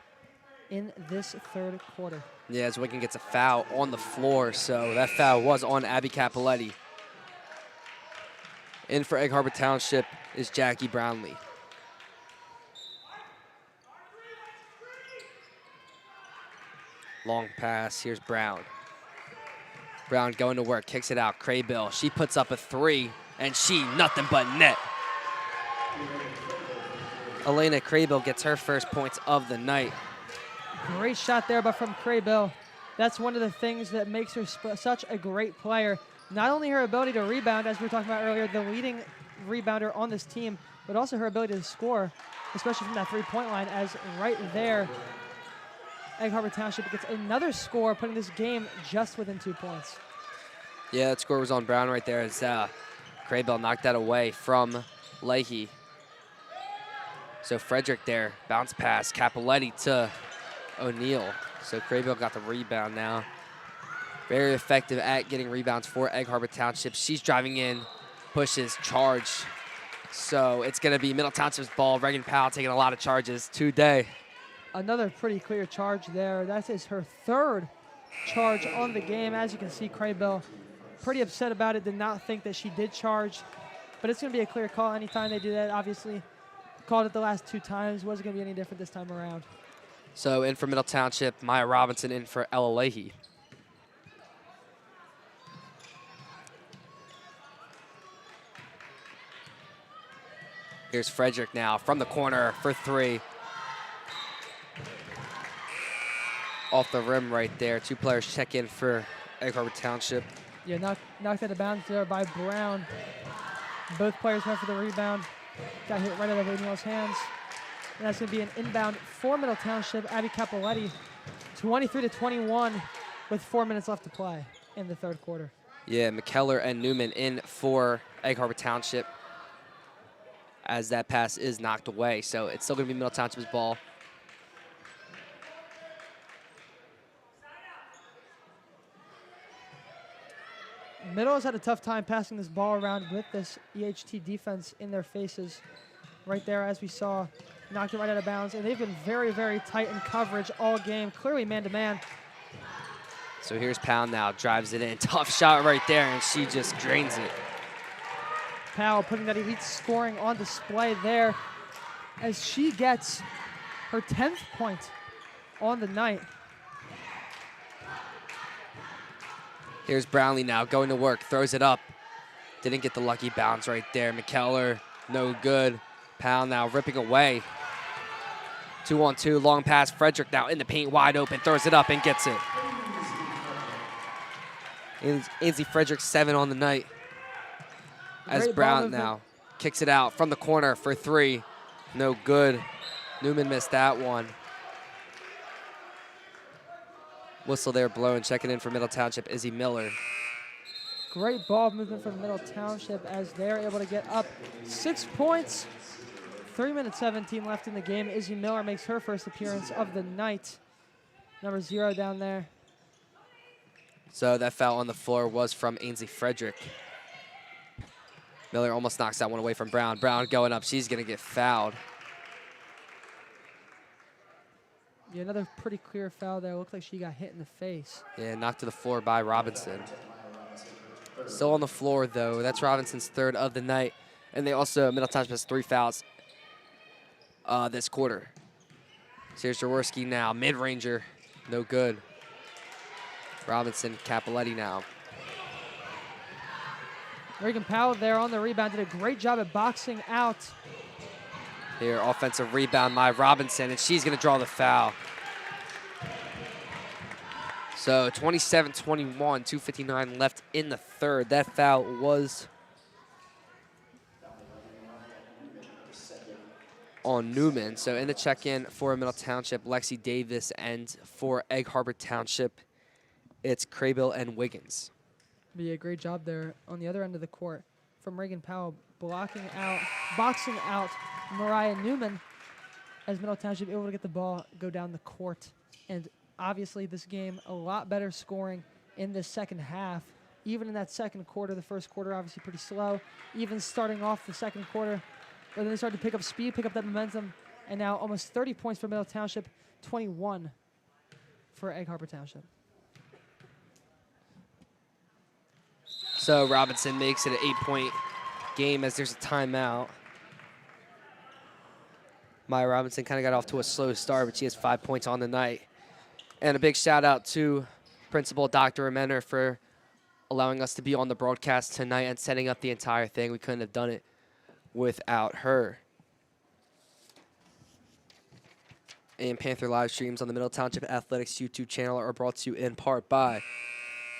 in this third quarter. Yeah, as Wigan gets a foul on the floor, so that foul was on Abby Capiletti. In for Egg Harbor Township is Jackie Brownlee. Long pass, here's Brown. Brown going to work, kicks it out, Craybill. She puts up a 3, and she nothing but net. Elena Craybill gets her first points of the night. Great shot there, but from Craybill. That's one of the things that makes her such a great player. Not only her ability to rebound, as we were talking about earlier, the leading rebounder on this team, but also her ability to score, especially from that three-point line, as right there, Egg Harbor Township gets another score, putting this game just within 2 points. Yeah, that score was on Brown right there as Craybill knocked that away from Leahy. So Frederick there, bounce pass, Capiletti to O'Neal. So Craybill got the rebound now. Very effective at getting rebounds for Egg Harbor Township. She's driving in, pushes, charge. So it's going to be Middle Township's ball. Reagan Powell taking a lot of charges today. Another pretty clear charge there. That is her 3rd charge on the game. As you can see, Craybill pretty upset about it, did not think that she did charge. But it's going to be a clear call anytime they do that. Obviously, called it the last 2 times. Wasn't going to be any different this time around. So in for Middle Township, Maya Robinson in for Ella Leahy. Here's Frederick now from the corner for 3. Off the rim right there. 2 players check in for Egg Harbor Township. Yeah, knocked out of bounds there by Brown. Both players went for the rebound. Got hit right out of O'Neal's hands. And that's going to be an inbound for Middle Township. Abby Capoletti, 23-21 with 4 minutes left to play in the third quarter. Yeah, McKellar and Newman in for Egg Harbor Township as that pass is knocked away. So it's still going to be Middle Township's ball. Middle has had a tough time passing this ball around with this EHT defense in their faces. Right there, as we saw, knocked it right out of bounds. And they've been very, very tight in coverage all game, clearly man-to-man. So here's Powell now, drives it in. Tough shot right there, and she just drains it. Powell putting that elite scoring on display there as she gets her 10th point on the night. Here's Brownlee now going to work, throws it up. Didn't get the lucky bounce right there. McKellar, no good. Powell now ripping away. 2-on-2, long pass. Frederick now in the paint, wide open, throws it up and gets it. Ainsley Frederick, 7 on the night. As Great Brown ball movement. now kicks it out from the corner for 3. No good. Newman missed that one. Whistle there blowing, checking in for Middle Township, Izzy Miller. Great ball movement from Middle Township as they're able to get up 6 points. 3 minutes 17 left in the game. Izzy Miller makes her first appearance of the night. Number 0 down there. So that foul on the floor was from Ainsley Frederick. Miller almost knocks that one away from Brown. Brown going up, she's gonna get fouled. Yeah, another pretty clear foul there. Looked like she got hit in the face. Yeah, knocked to the floor by Robinson. Still on the floor though, that's Robinson's 3rd of the night. And they also, Middle Township has 3 fouls this quarter. So here's Jaworski now, mid-ranger, no good. Robinson, Capoletti now. Reagan Powell there on the rebound. Did a great job at boxing out. Here, offensive rebound by Robinson, and she's gonna draw the foul. So 27-21, 2:59 left in the third. That foul was on Newman. So in the check-in for Middle Township, Lexi Davis, and for Egg Harbor Township, it's Craybill and Wiggins. Be a great job there on the other end of the court from Reagan Powell, boxing out Mariah Newman as Middle Township able to get the ball, go down the court. And obviously this game, a lot better scoring in the second half. Even in that second quarter, the first quarter obviously pretty slow. Even starting off the second quarter, but then they started to pick up speed, pick up that momentum, and now almost 30 points for Middle Township, 21 for Egg Harbor Township. So Robinson makes it an 8-point game as there's a timeout. Maya Robinson kind of got off to a slow start, but she has 5 points on the night. And a big shout out to Principal Dr. Amener for allowing us to be on the broadcast tonight and setting up the entire thing. We couldn't have done it without her. And Panther live streams on the Middle Township Athletics YouTube channel are brought to you in part by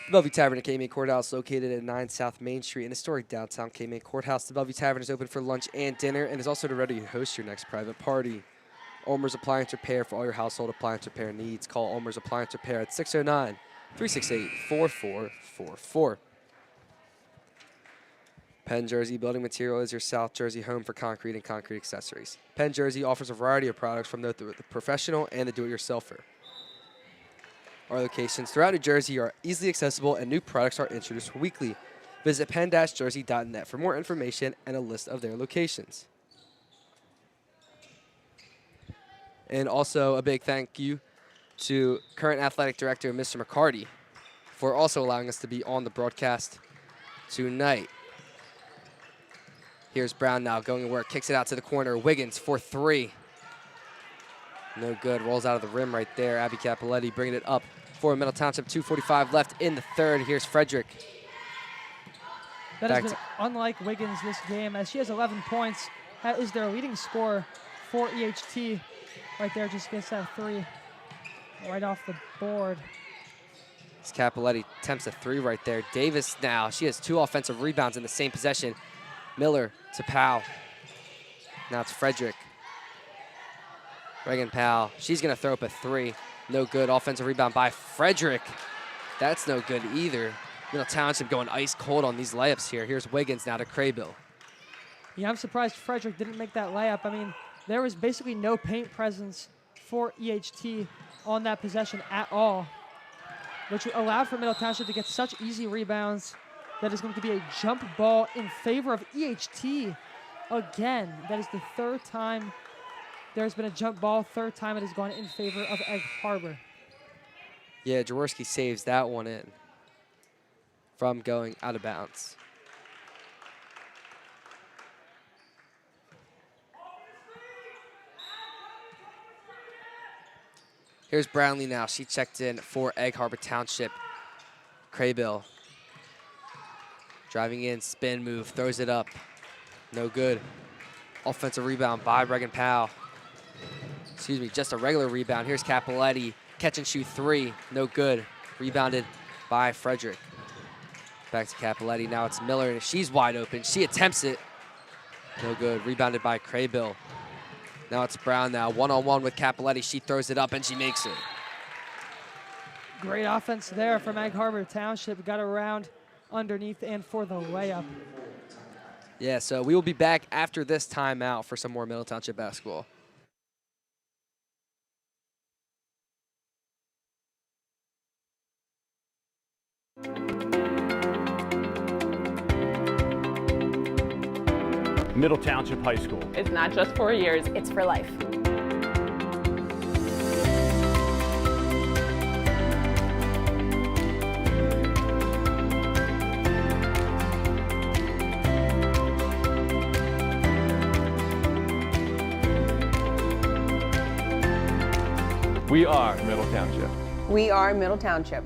the Bellevue Tavern at K-Main Courthouse, located at 9 South Main Street in historic downtown K-Main Courthouse. The Bellevue Tavern is open for lunch and dinner and is also ready to host your next private party. ULMER'S Appliance Repair for all your household appliance repair needs. Call ULMER'S Appliance Repair at 609-368-4444. Penn Jersey Building Material is your South Jersey home for concrete and concrete accessories. Penn Jersey offers a variety of products from the professional and the do-it-yourselfer. Our locations throughout New Jersey are easily accessible and new products are introduced weekly. Visit penn-jersey.net for more information and a list of their locations. And also a big thank you to current athletic director, Mr. McCarty, for also allowing us to be on the broadcast tonight. Here's Brown now going to work, kicks it out to the corner. Wiggins for 3. No good, rolls out of the rim right there. Abby Capoletti bringing it up for Middle Township. 2:45 left in the third. Here's Frederick. That has been unlike Wiggins this game, as she has 11 points. That is their leading scorer for EHT. Right there, just gets that 3 right off the board. Capoletti attempts a 3 right there. Davis now, she has 2 offensive rebounds in the same possession. Miller to Powell. Now it's Frederick. Reagan Powell, she's going to throw up a 3. No good. Offensive rebound by Frederick. That's no good either. Middle Township going ice cold on these layups here. Here's Wiggins now to Craybill. Yeah, I'm surprised Frederick didn't make that layup. I mean, there was basically no paint presence for EHT on that possession at all, which allowed for Middle Township to get such easy rebounds. That is going to be a jump ball in favor of EHT again. That is the 3rd time there's been a jump ball, 3rd time it has gone in favor of Egg Harbor. Yeah, Jaworski saves that one in from going out of bounds. Here's Brownlee now. She checked in for Egg Harbor Township. Craybill driving in, spin move, throws it up. No good. Offensive rebound by Reagan Powell. Excuse me, just a regular rebound. Here's Capoletti. Catch and shoot 3. No good. Rebounded by Frederick. Back to Capoletti. Now it's Miller, and she's wide open. She attempts it. No good. Rebounded by Craybill. Now it's Brown now. One-on-one with Capoletti. She throws it up, and she makes it. Great offense there from Egg Harbor Township. Got around underneath and for the layup. Yeah, so we will be back after this timeout for some more Middle Township basketball. Middle Township High School. It's not just 4 years, it's for life. We are Middle Township. We are Middle Township.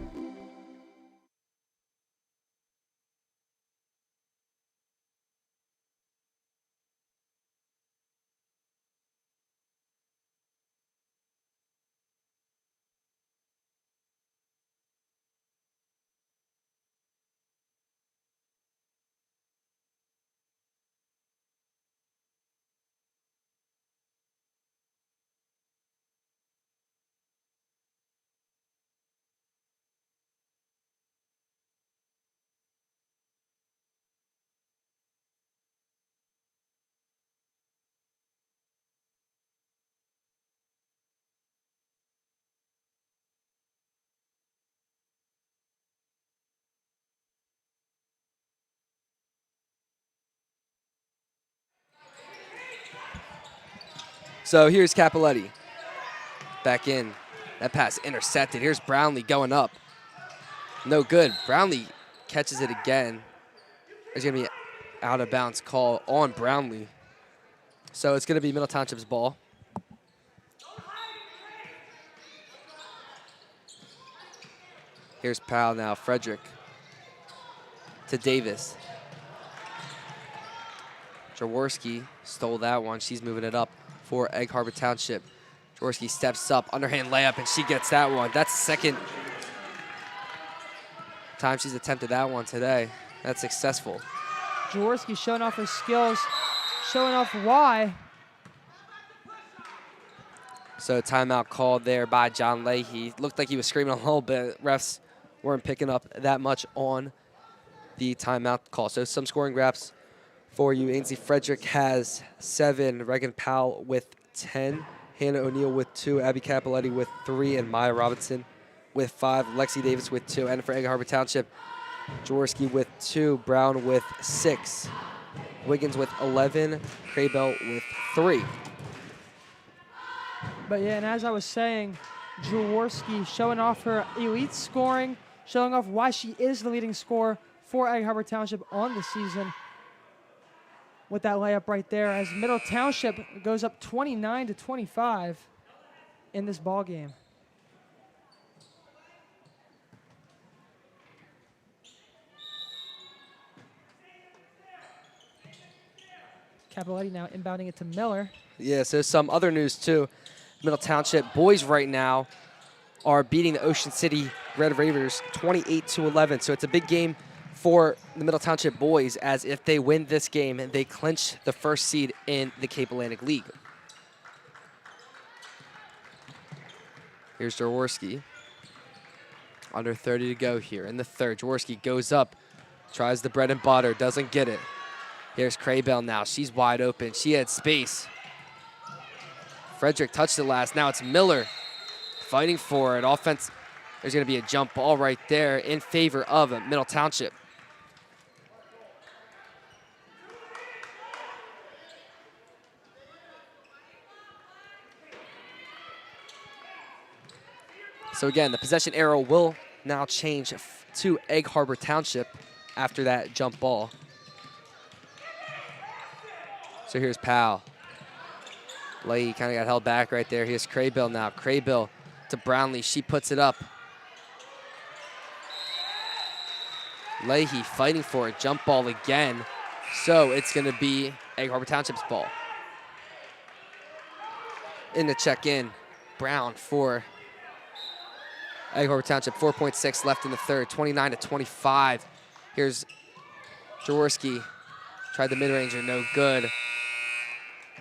So here's Capoletti. Back in. That pass intercepted. Here's Brownlee going up. No good. Brownlee catches it again. There's going to be an out-of-bounds call on Brownlee. So it's going to be Middle Township's ball. Here's Powell now. Frederick to Davis. Jaworski stole that one. She's moving it up for Egg Harbor Township. Jaworski steps up, underhand layup, and she gets that one. That's the second time she's attempted that one today. That's successful. Jaworski showing off her skills, showing off why. So timeout called there by John Leahy. Looked like he was screaming a little bit. Refs weren't picking up that much on the timeout call. So some scoring graphs for you. Ainsley Frederick has 7. Reagan Powell with 10. Hannah O'Neill with 2. Abby Capoletti with 3. And Maya Robinson with 5. Lexi Davis with 2. And for Egg Harbor Township, Jaworski with 2. Brown with 6. Wiggins with 11. Craybill with 3. But yeah, and as I was saying, Jaworski showing off her elite scoring, showing off why she is the leading scorer for Egg Harbor Township on the season with that layup right there, as Middle Township goes up 29-25 in this ball game. Capoletti now inbounding it to Miller. Yeah, so some other news too. Middle Township boys right now are beating the Ocean City Red Raiders 28-11. So it's a big game for the Middle Township boys, as if they win this game, they clinch the first seed in the Cape Atlantic League. Here's Jaworski. Under 30 to go here in the third. Jaworski goes up, tries the bread and butter, doesn't get it. Here's Kraybell now. She's wide open. She had space. Frederick touched it last. Now it's Miller fighting for it. Offense. There's going to be a jump ball right there in favor of Middle Township. So again, the possession arrow will now change to Egg Harbor Township after that jump ball. So here's Powell. Leahy kind of got held back right there. Here's Kraybell now. Kraybell to Brownlee. She puts it up. Leahy fighting for it. Jump ball again. So it's going to be Egg Harbor Township's ball. In the check-in, Brown for Egg Harbor Township. 4.6 left in the third. 29-25. Here's Jaworski. Tried the mid-ranger. No good.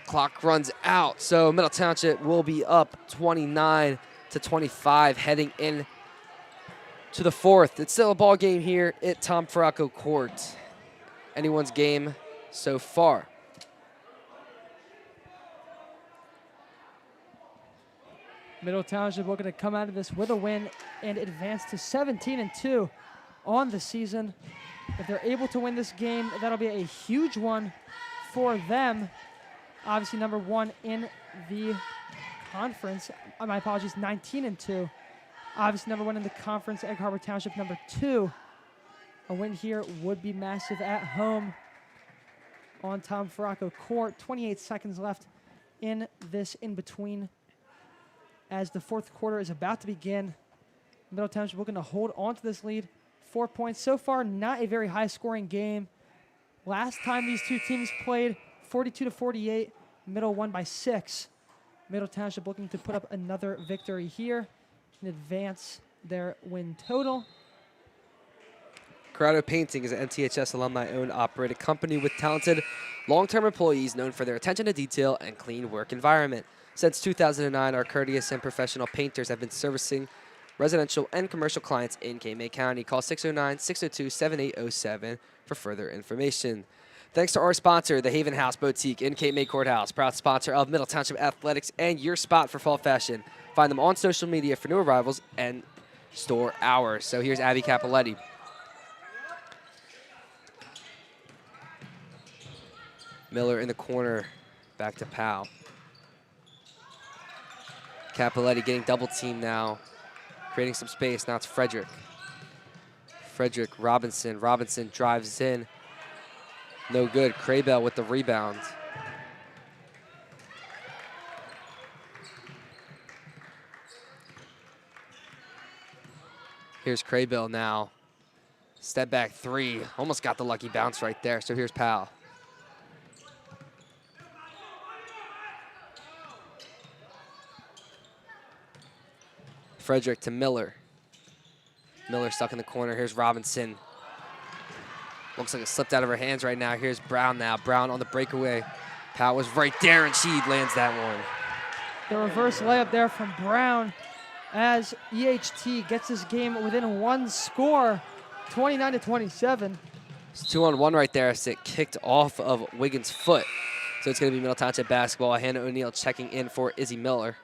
Clock runs out, so Middle Township will be up 29-25 heading in to the fourth. It's still a ball game here at Tom Farraco Court. Anyone's game so far. Middle Township looking to come out of this with a win and advance to 17-2 on the season. If they're able to win this game, that'll be a huge one for them. Obviously, number one in the conference. My apologies, 19-2. Obviously, number one in the conference. Egg Harbor Township, number 2. A win here would be massive at home on Tom Farraco Court. 28 seconds left in this in-between as the fourth quarter is about to begin. Middle Township looking to hold on to this lead. 4 points. So far, not a very high-scoring game. Last time these two teams played, 42-48. Middle won by 6. Middle Township looking to put up another victory here and advance their win total. Corrado Painting is an MTHS alumni-owned operated company with talented long-term employees known for their attention to detail and clean work environment. Since 2009, our courteous and professional painters have been servicing residential and commercial clients in Cape County. Call 609-602-7807 for further information. Thanks to our sponsor, the Haven House Boutique in Cape May Courthouse, proud sponsor of Middle Township Athletics and your spot for fall fashion. Find them on social media for new arrivals and store hours. So here's Abby Capoletti. Miller in the corner, back to Powell. Capoletti getting double teamed now, creating some space. Now it's Frederick. Frederick, Robinson. Robinson drives in. No good. Kraybell with the rebound. Here's Kraybell now. Step back 3. Almost got the lucky bounce right there. So here's Powell. Frederick to Miller. Miller stuck in the corner. Here's Robinson. Looks like it slipped out of her hands right now. Here's Brown now. Brown on the breakaway. Powell was right there, and she lands that one. The reverse layup there from Brown as EHT gets this game within one score, 29-27. It's 2-on-1 right there as it kicked off of Wiggins' foot. So it's going to be Middle Township basketball. Hannah O'Neill checking in for Izzy Miller.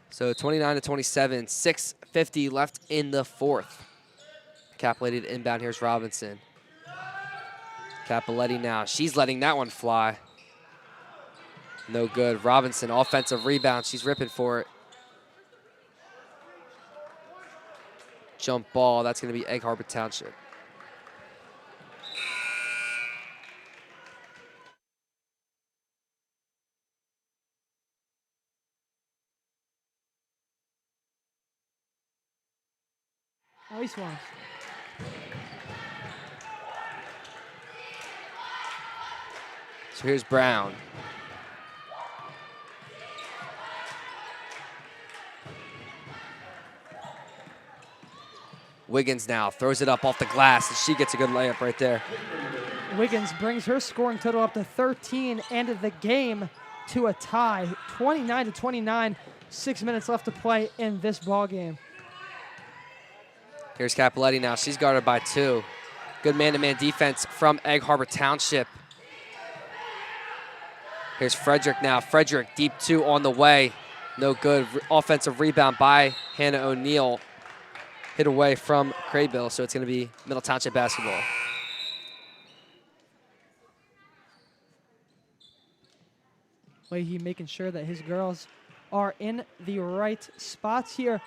So 29-27, 6:50 left in the fourth. Capoletti to inbound. Here's Robinson. Capoletti now. She's letting that one fly. No good. Robinson, offensive rebound. She's ripping for it. Jump ball. That's going to be Egg Harbor Township. Nice one. So here's Brown. Wiggins now throws it up off the glass, and she gets a good layup right there. Wiggins brings her scoring total up to 13 and the game to a tie, 29-29. 6 minutes left to play in this ball game. Here's Capoletti now. She's guarded by 2. Good man-to-man defense from Egg Harbor Township. Here's Frederick now. Frederick, deep 2 on the way. No good. Offensive rebound by Hannah O'Neill. Hit away from Craybill, so it's going to be Middle Township basketball. Leahy making sure that his girls are in the right spots here.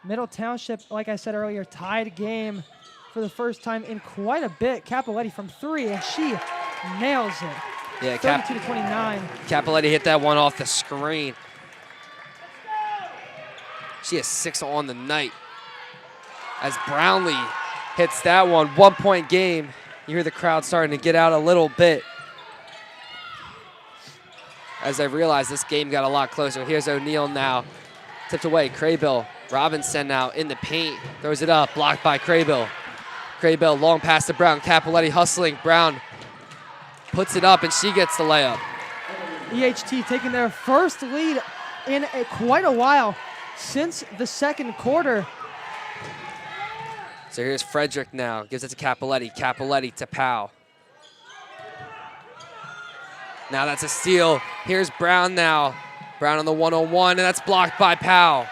Middle Township, like I said earlier, tied game for the first time in quite a bit. Capoletti from 3, and she nails it. Yeah, 32-29. Capoletti hit that one off the screen. She has 6 on the night. As Brownlee hits that one, 1-point game. You hear the crowd starting to get out a little bit. As I realize this game got a lot closer. Here's O'Neill now. Tipped away, Craybill. Robinson now in the paint. Throws it up, blocked by Craybill. Craybill, long pass to Brown. Capoletti hustling. Brown puts it up, and she gets the layup. EHT taking their first lead in quite a while since the second quarter. So here's Frederick now. Gives it to Capoletti. Capoletti to Powell. Now that's a steal. Here's Brown now. Brown on the one-on-one, and that's blocked by Powell.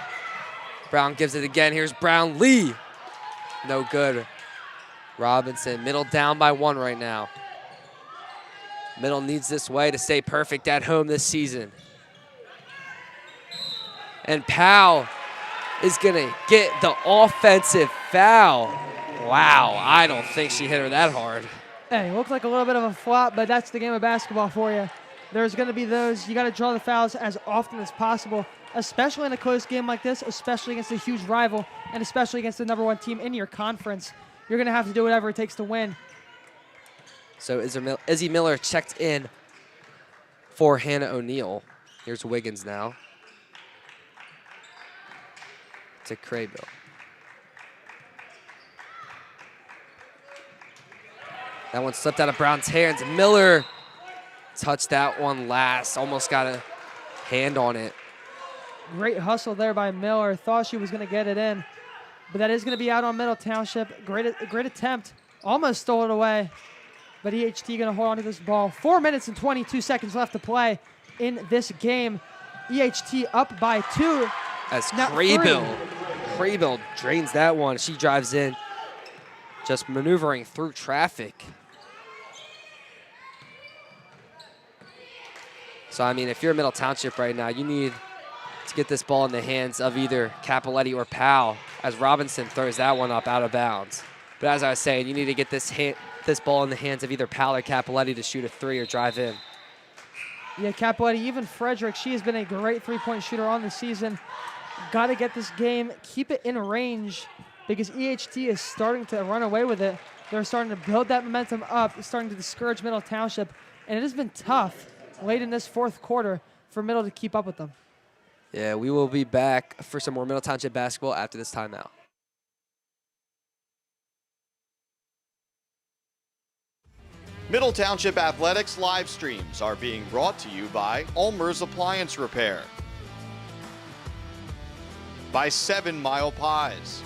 Brown gives it again. Here's Brownlee. No good. Robinson, Middle down by 1 right now. Middle needs this way to stay perfect at home this season. And Powell is going to get the offensive foul. Wow, I don't think she hit her that hard. Hey, looked like a little bit of a flop, but that's the game of basketball for you. There's going to be those. You got to draw the fouls as often as possible, especially in a close game like this, especially against a huge rival, and especially against the #1 team in your conference. You're going to have to do whatever it takes to win. So Izzy Miller checked in for Hannah O'Neill. Here's Wiggins now. To Craybill. That one slipped out of Brown's hands. Miller touched that one last. Almost got a hand on it. Great hustle there by Miller. Thought she was going to get it in. But that is going to be out on Middle Township. Great attempt. Almost stole it away. But EHT going to hold on to this ball. 4 minutes and 22 seconds left to play in this game. EHT up by 2. As Craybill drains that one. She drives in. Just maneuvering through traffic. So, I mean, if you're Middle Township right now, you need to get this ball in the hands of either Capoletti or Powell, as Robinson throws that one up out of bounds. But as I was saying, you need to get this ball in the hands of either Powell or Capoletti to shoot a 3 or drive in. Yeah, Capoletti, even Frederick, she has been a great three-point shooter on the season. Got to get this game, keep it in range, because EHT is starting to run away with it. They're starting to build that momentum up, starting to discourage Middle Township, and it has been tough late in this fourth quarter for Middle to keep up with them. Yeah, we will be back for some more Middle Township basketball after this timeout. Middle Township Athletics live streams are being brought to you by ULMER'S Appliance Repair, by 7 Mile Pies,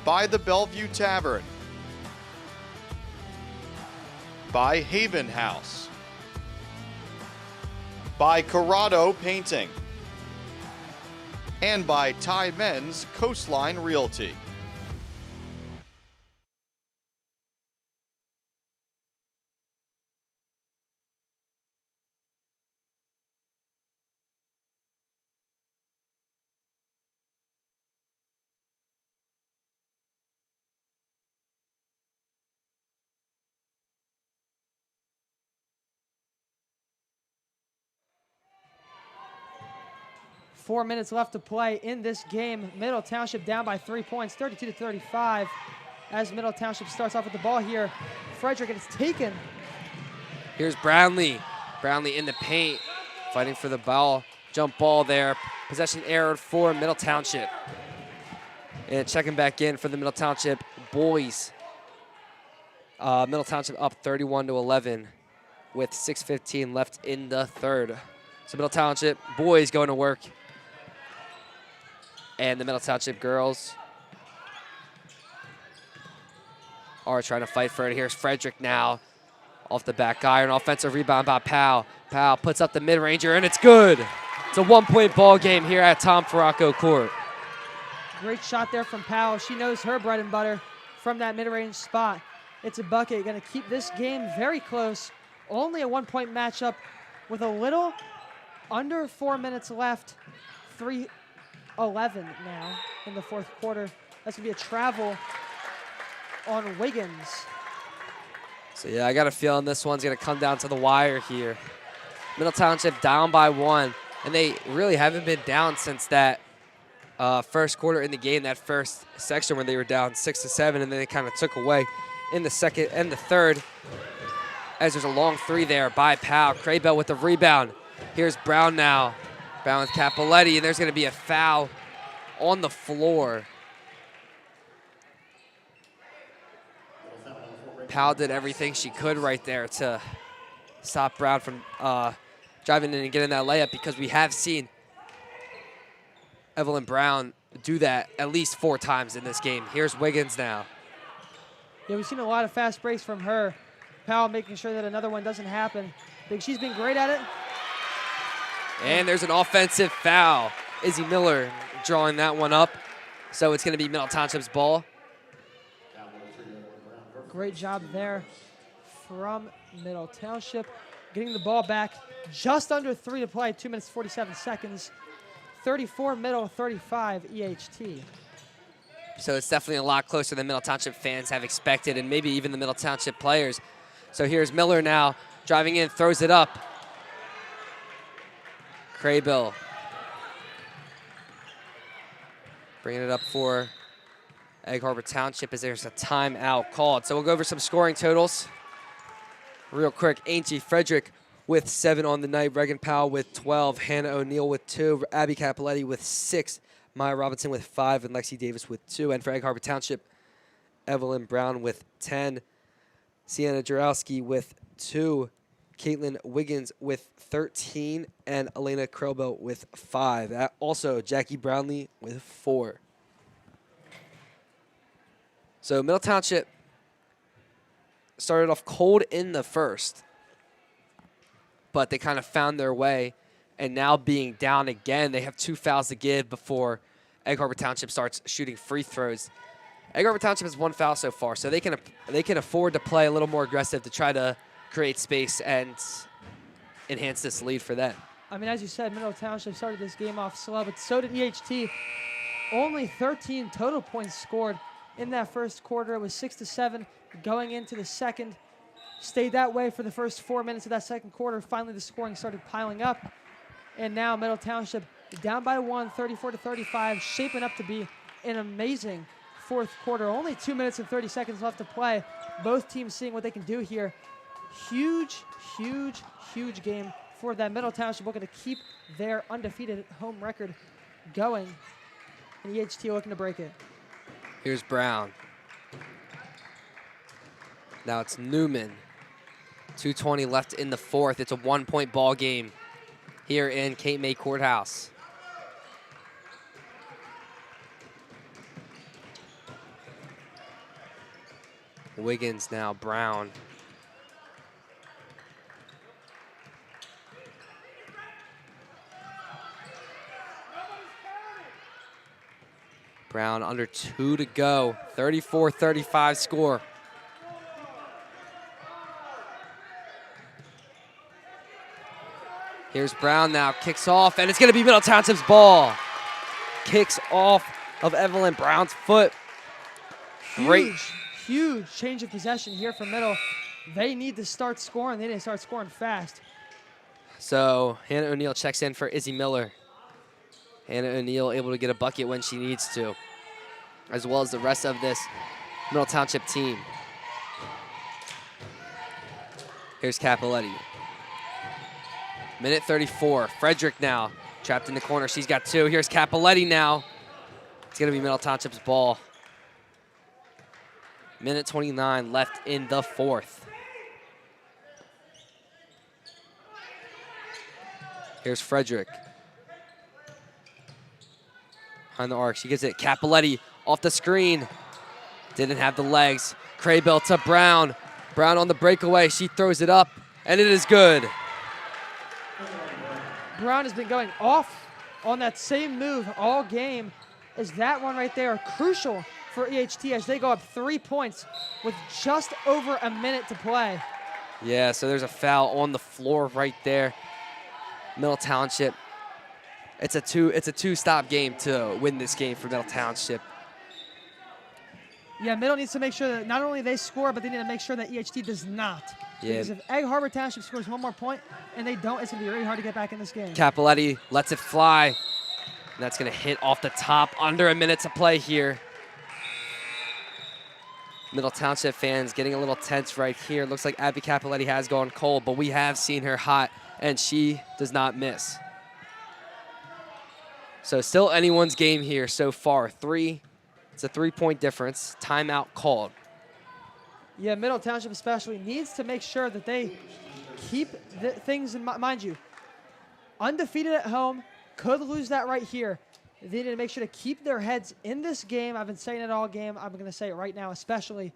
by the Bellevue Tavern, by Haven House, by CORRADO Painting, and by MENZ Coastline Realty. Four minutes left to play in this game. Middle Township down by 3 points, 32-35. As Middle Township starts off with the ball here, Frederick, and it's taken. Here's Brownlee. Brownlee in the paint, fighting for the ball. Jump ball there. Possession error for Middle Township. And checking back in for the Middle Township boys. Middle Township up 31-11 with 6:15 left in the third. So Middle Township boys going to work. And the Middle Township girls are trying to fight for it. Here's Frederick now off the back iron. Offensive rebound by Powell. Powell puts up the mid-ranger, and it's good. It's a one-point ball game here at Tom Faracco Court. Great shot there from Powell. She knows her bread and butter from that mid-range spot. It's a bucket. Going to keep this game very close. Only a one-point matchup with a little under 4 minutes left. 3:11 now in the fourth quarter. That's going to be a travel on Wiggins. So, yeah, I got a feeling this one's going to come down to the wire here. Middle Township down by 1, and they really haven't been down since that first quarter in the game, that first section where they were down 6-7, and then they kind of took away in the second and the third, as there's a long three there by Powell. Craybell with the rebound. Here's Brown now. Brown with Capoletti, and there's going to be a foul on the floor. Powell did everything she could right there to stop Brown from driving in and getting that layup, because we have seen Evelyn Brown do that at least 4 times in this game. Here's Wiggins now. Yeah, we've seen a lot of fast breaks from her. Powell making sure that another one doesn't happen. I think she's been great at it. And there's an offensive foul. Izzy Miller drawing that one up. So it's going to be Middle Township's ball. Great job there from Middle Township. Getting the ball back just under 3 to play, 2 minutes, 47 seconds. 34 Middle, 35 EHT. So it's definitely a lot closer than Middle Township fans have expected, and maybe even the Middle Township players. So here's Miller now, driving in, throws it up. Craybill bringing it up for Egg Harbor Township as there's a timeout called. So we'll go over some scoring totals real quick. Angie Frederick with 7 on the night. Reagan Powell with 12. Hannah O'Neill with 2. Abby Capoletti with 6. Maya Robinson with 5. And Lexi Davis with 2. And for Egg Harbor Township, Evelyn Brown with 10. Sienna Jarowski with 2. Caitlin Wiggins with 13. And Elena Krelbo with 5. Also, Jackie Brownlee with 4. So Middle Township started off cold in the first, but they kind of found their way, and now being down again, they have 2 fouls to give before Egg Harbor Township starts shooting free throws. Egg Harbor Township has 1 foul so far, so they can afford to play a little more aggressive to try to create space and enhance this lead for them. I mean, as you said, Middle Township started this game off slow, but so did EHT. Only 13 total points scored in that first quarter. It was 6-7 going into the second. Stayed that way for the first 4 minutes of that second quarter. Finally, the scoring started piling up. And now Middle Township down by 1, 34-35, shaping up to be an amazing fourth quarter. Only 2 minutes and 30 seconds left to play. Both teams seeing what they can do here. Huge, huge, huge game for that Middle Township, looking to keep their undefeated home record going. And EHT looking to break it. Here's Brown. Now it's Newman. 2:20 left in the fourth. It's a 1-point ball game here in Cape May Courthouse. Wiggins now, Brown. Brown under 2 to go. 34-35 score. Here's Brown now, kicks off, and it's going to be Middle Township's ball. Kicks off of Evelyn Brown's foot. Great. Huge change of possession here for Middle. They need to start scoring. They need to start scoring fast. So Hannah O'Neill checks in for Izzy Miller. Hannah O'Neill able to get a bucket when she needs to, as well as the rest of this Middle Township team. Here's Capoletti. Minute 34. Frederick now trapped in the corner. She's got 2. Here's Capoletti now. It's going to be Middle Township's ball. Minute 29 left in the fourth. Here's Frederick. Behind the arc, she gets it. Cappelletti off the screen. Didn't have the legs. Craybill to Brown. Brown on the breakaway. She throws it up, and it is good. Brown has been going off on that same move all game. Is that one right there crucial for EHT as they go up 3 points with just over a minute to play? Yeah, so there's a foul on the floor right there. Middle Township. It's a two-stop game to win this game for Middle Township. Yeah, Middle needs to make sure that not only they score, but they need to make sure that EHT does not. Yeah. Because if Egg Harbor Township scores one more point and they don't, it's going to be really hard to get back in this game. Cappelletti lets it fly. And that's going to hit off the top. Under a minute to play here. Middle Township fans getting a little tense right here. Looks like Abby Cappelletti has gone cold, but we have seen her hot, and she does not miss. So still anyone's game here so far. It's a 3-point difference. Timeout called. Yeah, Middle Township especially needs to make sure that they keep things in mind. You, undefeated at home, could lose that right here. They need to make sure to keep their heads in this game. I've been saying it all game. I'm going to say it right now, especially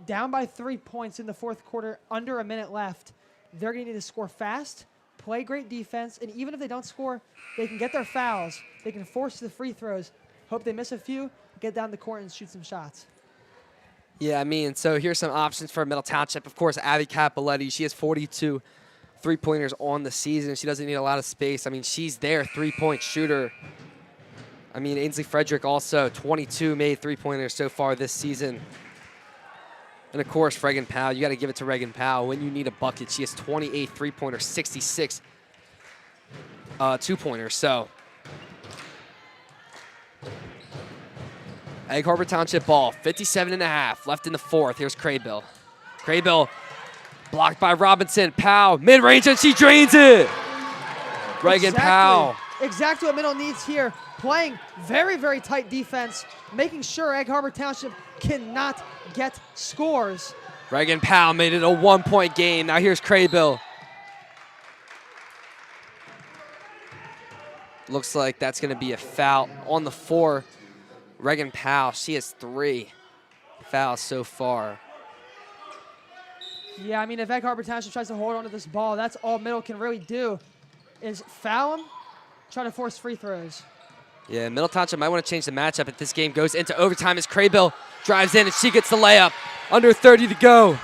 down by 3 points in the fourth quarter, under a minute left. They're going to need to score fast, play great defense, and even if they don't score, they can get their fouls. They can force the free throws. Hope they miss a few, get down the court and shoot some shots. Yeah, I mean, so here's some options for Middle Township. Of course, Abby Cappelletti, she has 42 three-pointers on the season. She doesn't need a lot of space. I mean, she's their three-point shooter. I mean, Ainsley Frederick also 22 made three-pointers so far this season. And, of course, Reagan Powell. You got to give it to Reagan Powell. When you need a bucket, she has 28 three-pointers, 66 two-pointers. So, Egg Harbor Township ball, 57.5 left in the fourth. Here's Craybill. Craybill blocked by Robinson. Powell, mid-range, and she drains it. Reagan Powell. Exactly what Middle needs here. Playing very, very tight defense, making sure Egg Harbor Township cannot get scores. Reagan Powell made it a 1-point game. Now here's Craybill. Looks like that's going to be a foul on the floor. Reagan Powell, she has 3 fouls so far. Yeah, I mean, if Egg Harbor Township tries to hold on to this ball, that's all Middle can really do is foul them, try to force free throws. Yeah, Middle Township might want to change the matchup if this game goes into overtime as Craybill drives in and she gets the layup. Under 30 to go.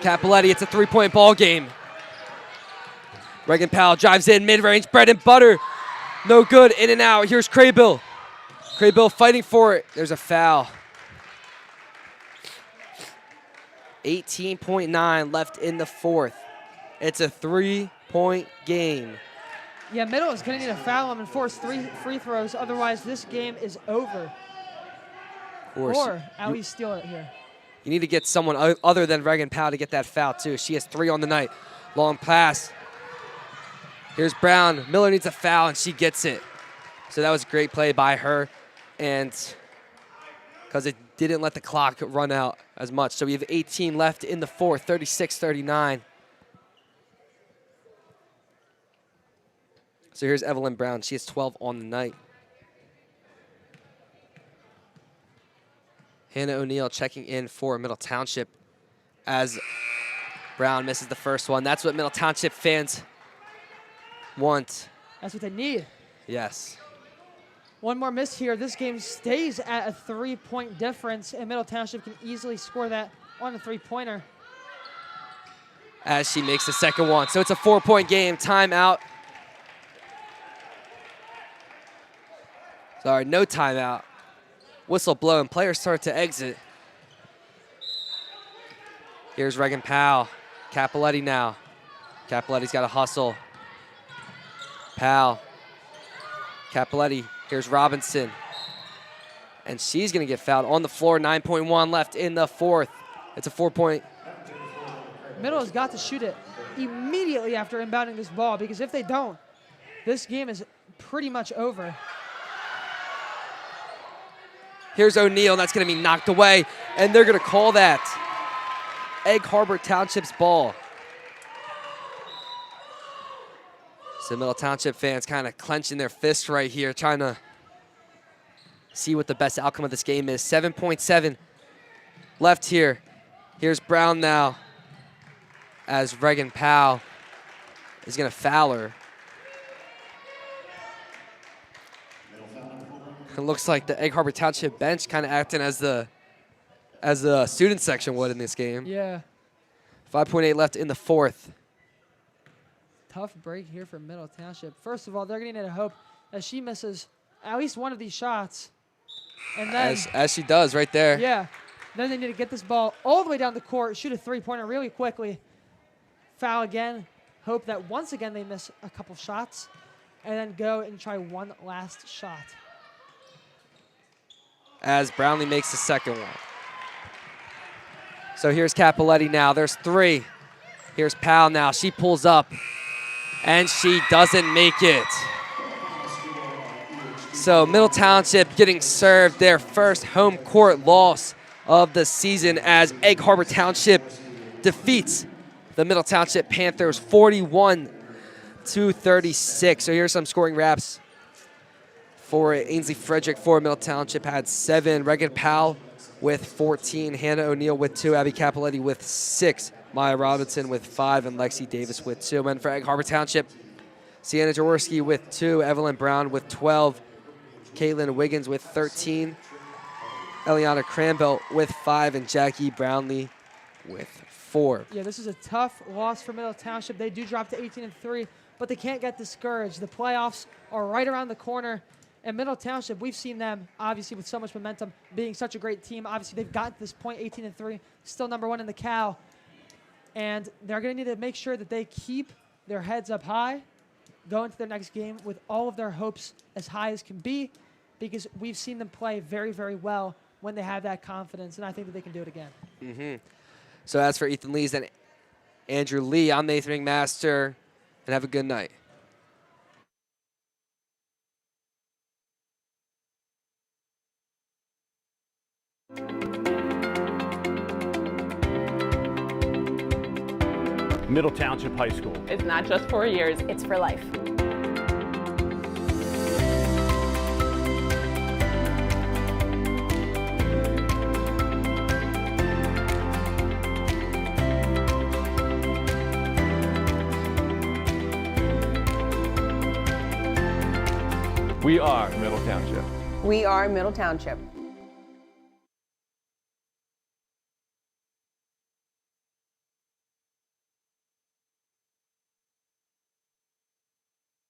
Cappelletti, it's a 3-point ball game. Reagan Powell drives in, mid-range, bread and butter. No good, in and out. Here's Craybill. Craybill fighting for it. There's a foul. 18.9 left in the fourth. It's a 3-point game. Yeah, Middle is going to need to foul him and force 3 free throws. Otherwise, this game is over. Or at least steal it here. You need to get someone other than Reagan Powell to get that foul, too. She has 3 on the night. Long pass. Here's Brown. Miller needs a foul, and she gets it. So that was a great play by her. And because it didn't let the clock run out as much. So we have 18 left in the fourth, 36-39. So here's Evelyn Brown. She has 12 on the night. Hannah O'Neill checking in for Middle Township as Brown misses the first one. That's what Middle Township fans want. That's what they need. Yes. One more miss here. This game stays at a 3-point difference, and Middle Township can easily score that on a 3-pointer. As she makes the second one. So it's a 4-point game. Timeout. Sorry, no timeout. Whistle blowing. Players start to exit. Here's Reagan Powell. Cappelletti now. Cappelletti's got to hustle. Powell. Cappelletti. Here's Robinson. And she's going to get fouled on the floor. 9.1 left in the fourth. It's a 4-point. Middle has got to shoot it immediately after inbounding this ball, because if they don't, this game is pretty much over. Here's O'Neal. That's going to be knocked away, and they're going to call that Egg Harbor Township's ball. So Middle Township fans kind of clenching their fists right here, trying to see what the best outcome of this game is. 7.7 left here. Here's Brown now as Reagan Powell is going to foul her. It looks like the Egg Harbor Township bench kind of acting as the student section would in this game. Yeah. 5.8 left in the fourth. Tough break here for Middle Township. First of all, they're going to need to hope that she misses at least one of these shots. And then, as she does right there. yeah, then they need to get this ball all the way down the court, shoot a three-pointer really quickly, foul again, hope that once again they miss a couple shots, and then go and try one last shot. As Brownlee makes the second one. So here's Capoletti now. There's three. Here's Powell now. She pulls up, and she doesn't make it. So Middle Township getting served their first home court loss of the season as Egg Harbor Township defeats the Middle Township Panthers 41-36. So here's some scoring wraps for Ainsley Frederick for Middle Township had 7. Reagan Powell with 14. Hannah O'Neal with 2. Abby Capoletti with 6. Maya Robinson with 5. And Lexi Davis with 2. And for Egg Harbor Township, Sienna Jaworski with 2. Evelyn Brown with 12. Caitlin Wiggins with 13. Eliana Cranbell with 5. And Jackie Brownlee with 4. Yeah, this is a tough loss for Middle Township. They do drop to 18-3, but they can't get discouraged. The playoffs are right around the corner. And Middle Township, we've seen them, obviously, with so much momentum, being such a great team. Obviously, they've gotten to this point, 18-3, still #1 in the Cal. And they're going to need to make sure that they keep their heads up high, go into their next game with all of their hopes as high as can be, because we've seen them play very, very well when they have that confidence, and I think that they can do it again. Mm-hmm. So as for Ethan Lees and Andrew Lee, I'm Nathan McMaster, and have a good night. Middle Township High School. It's not just 4 years, it's for life. We are Middle Township. We are Middle Township.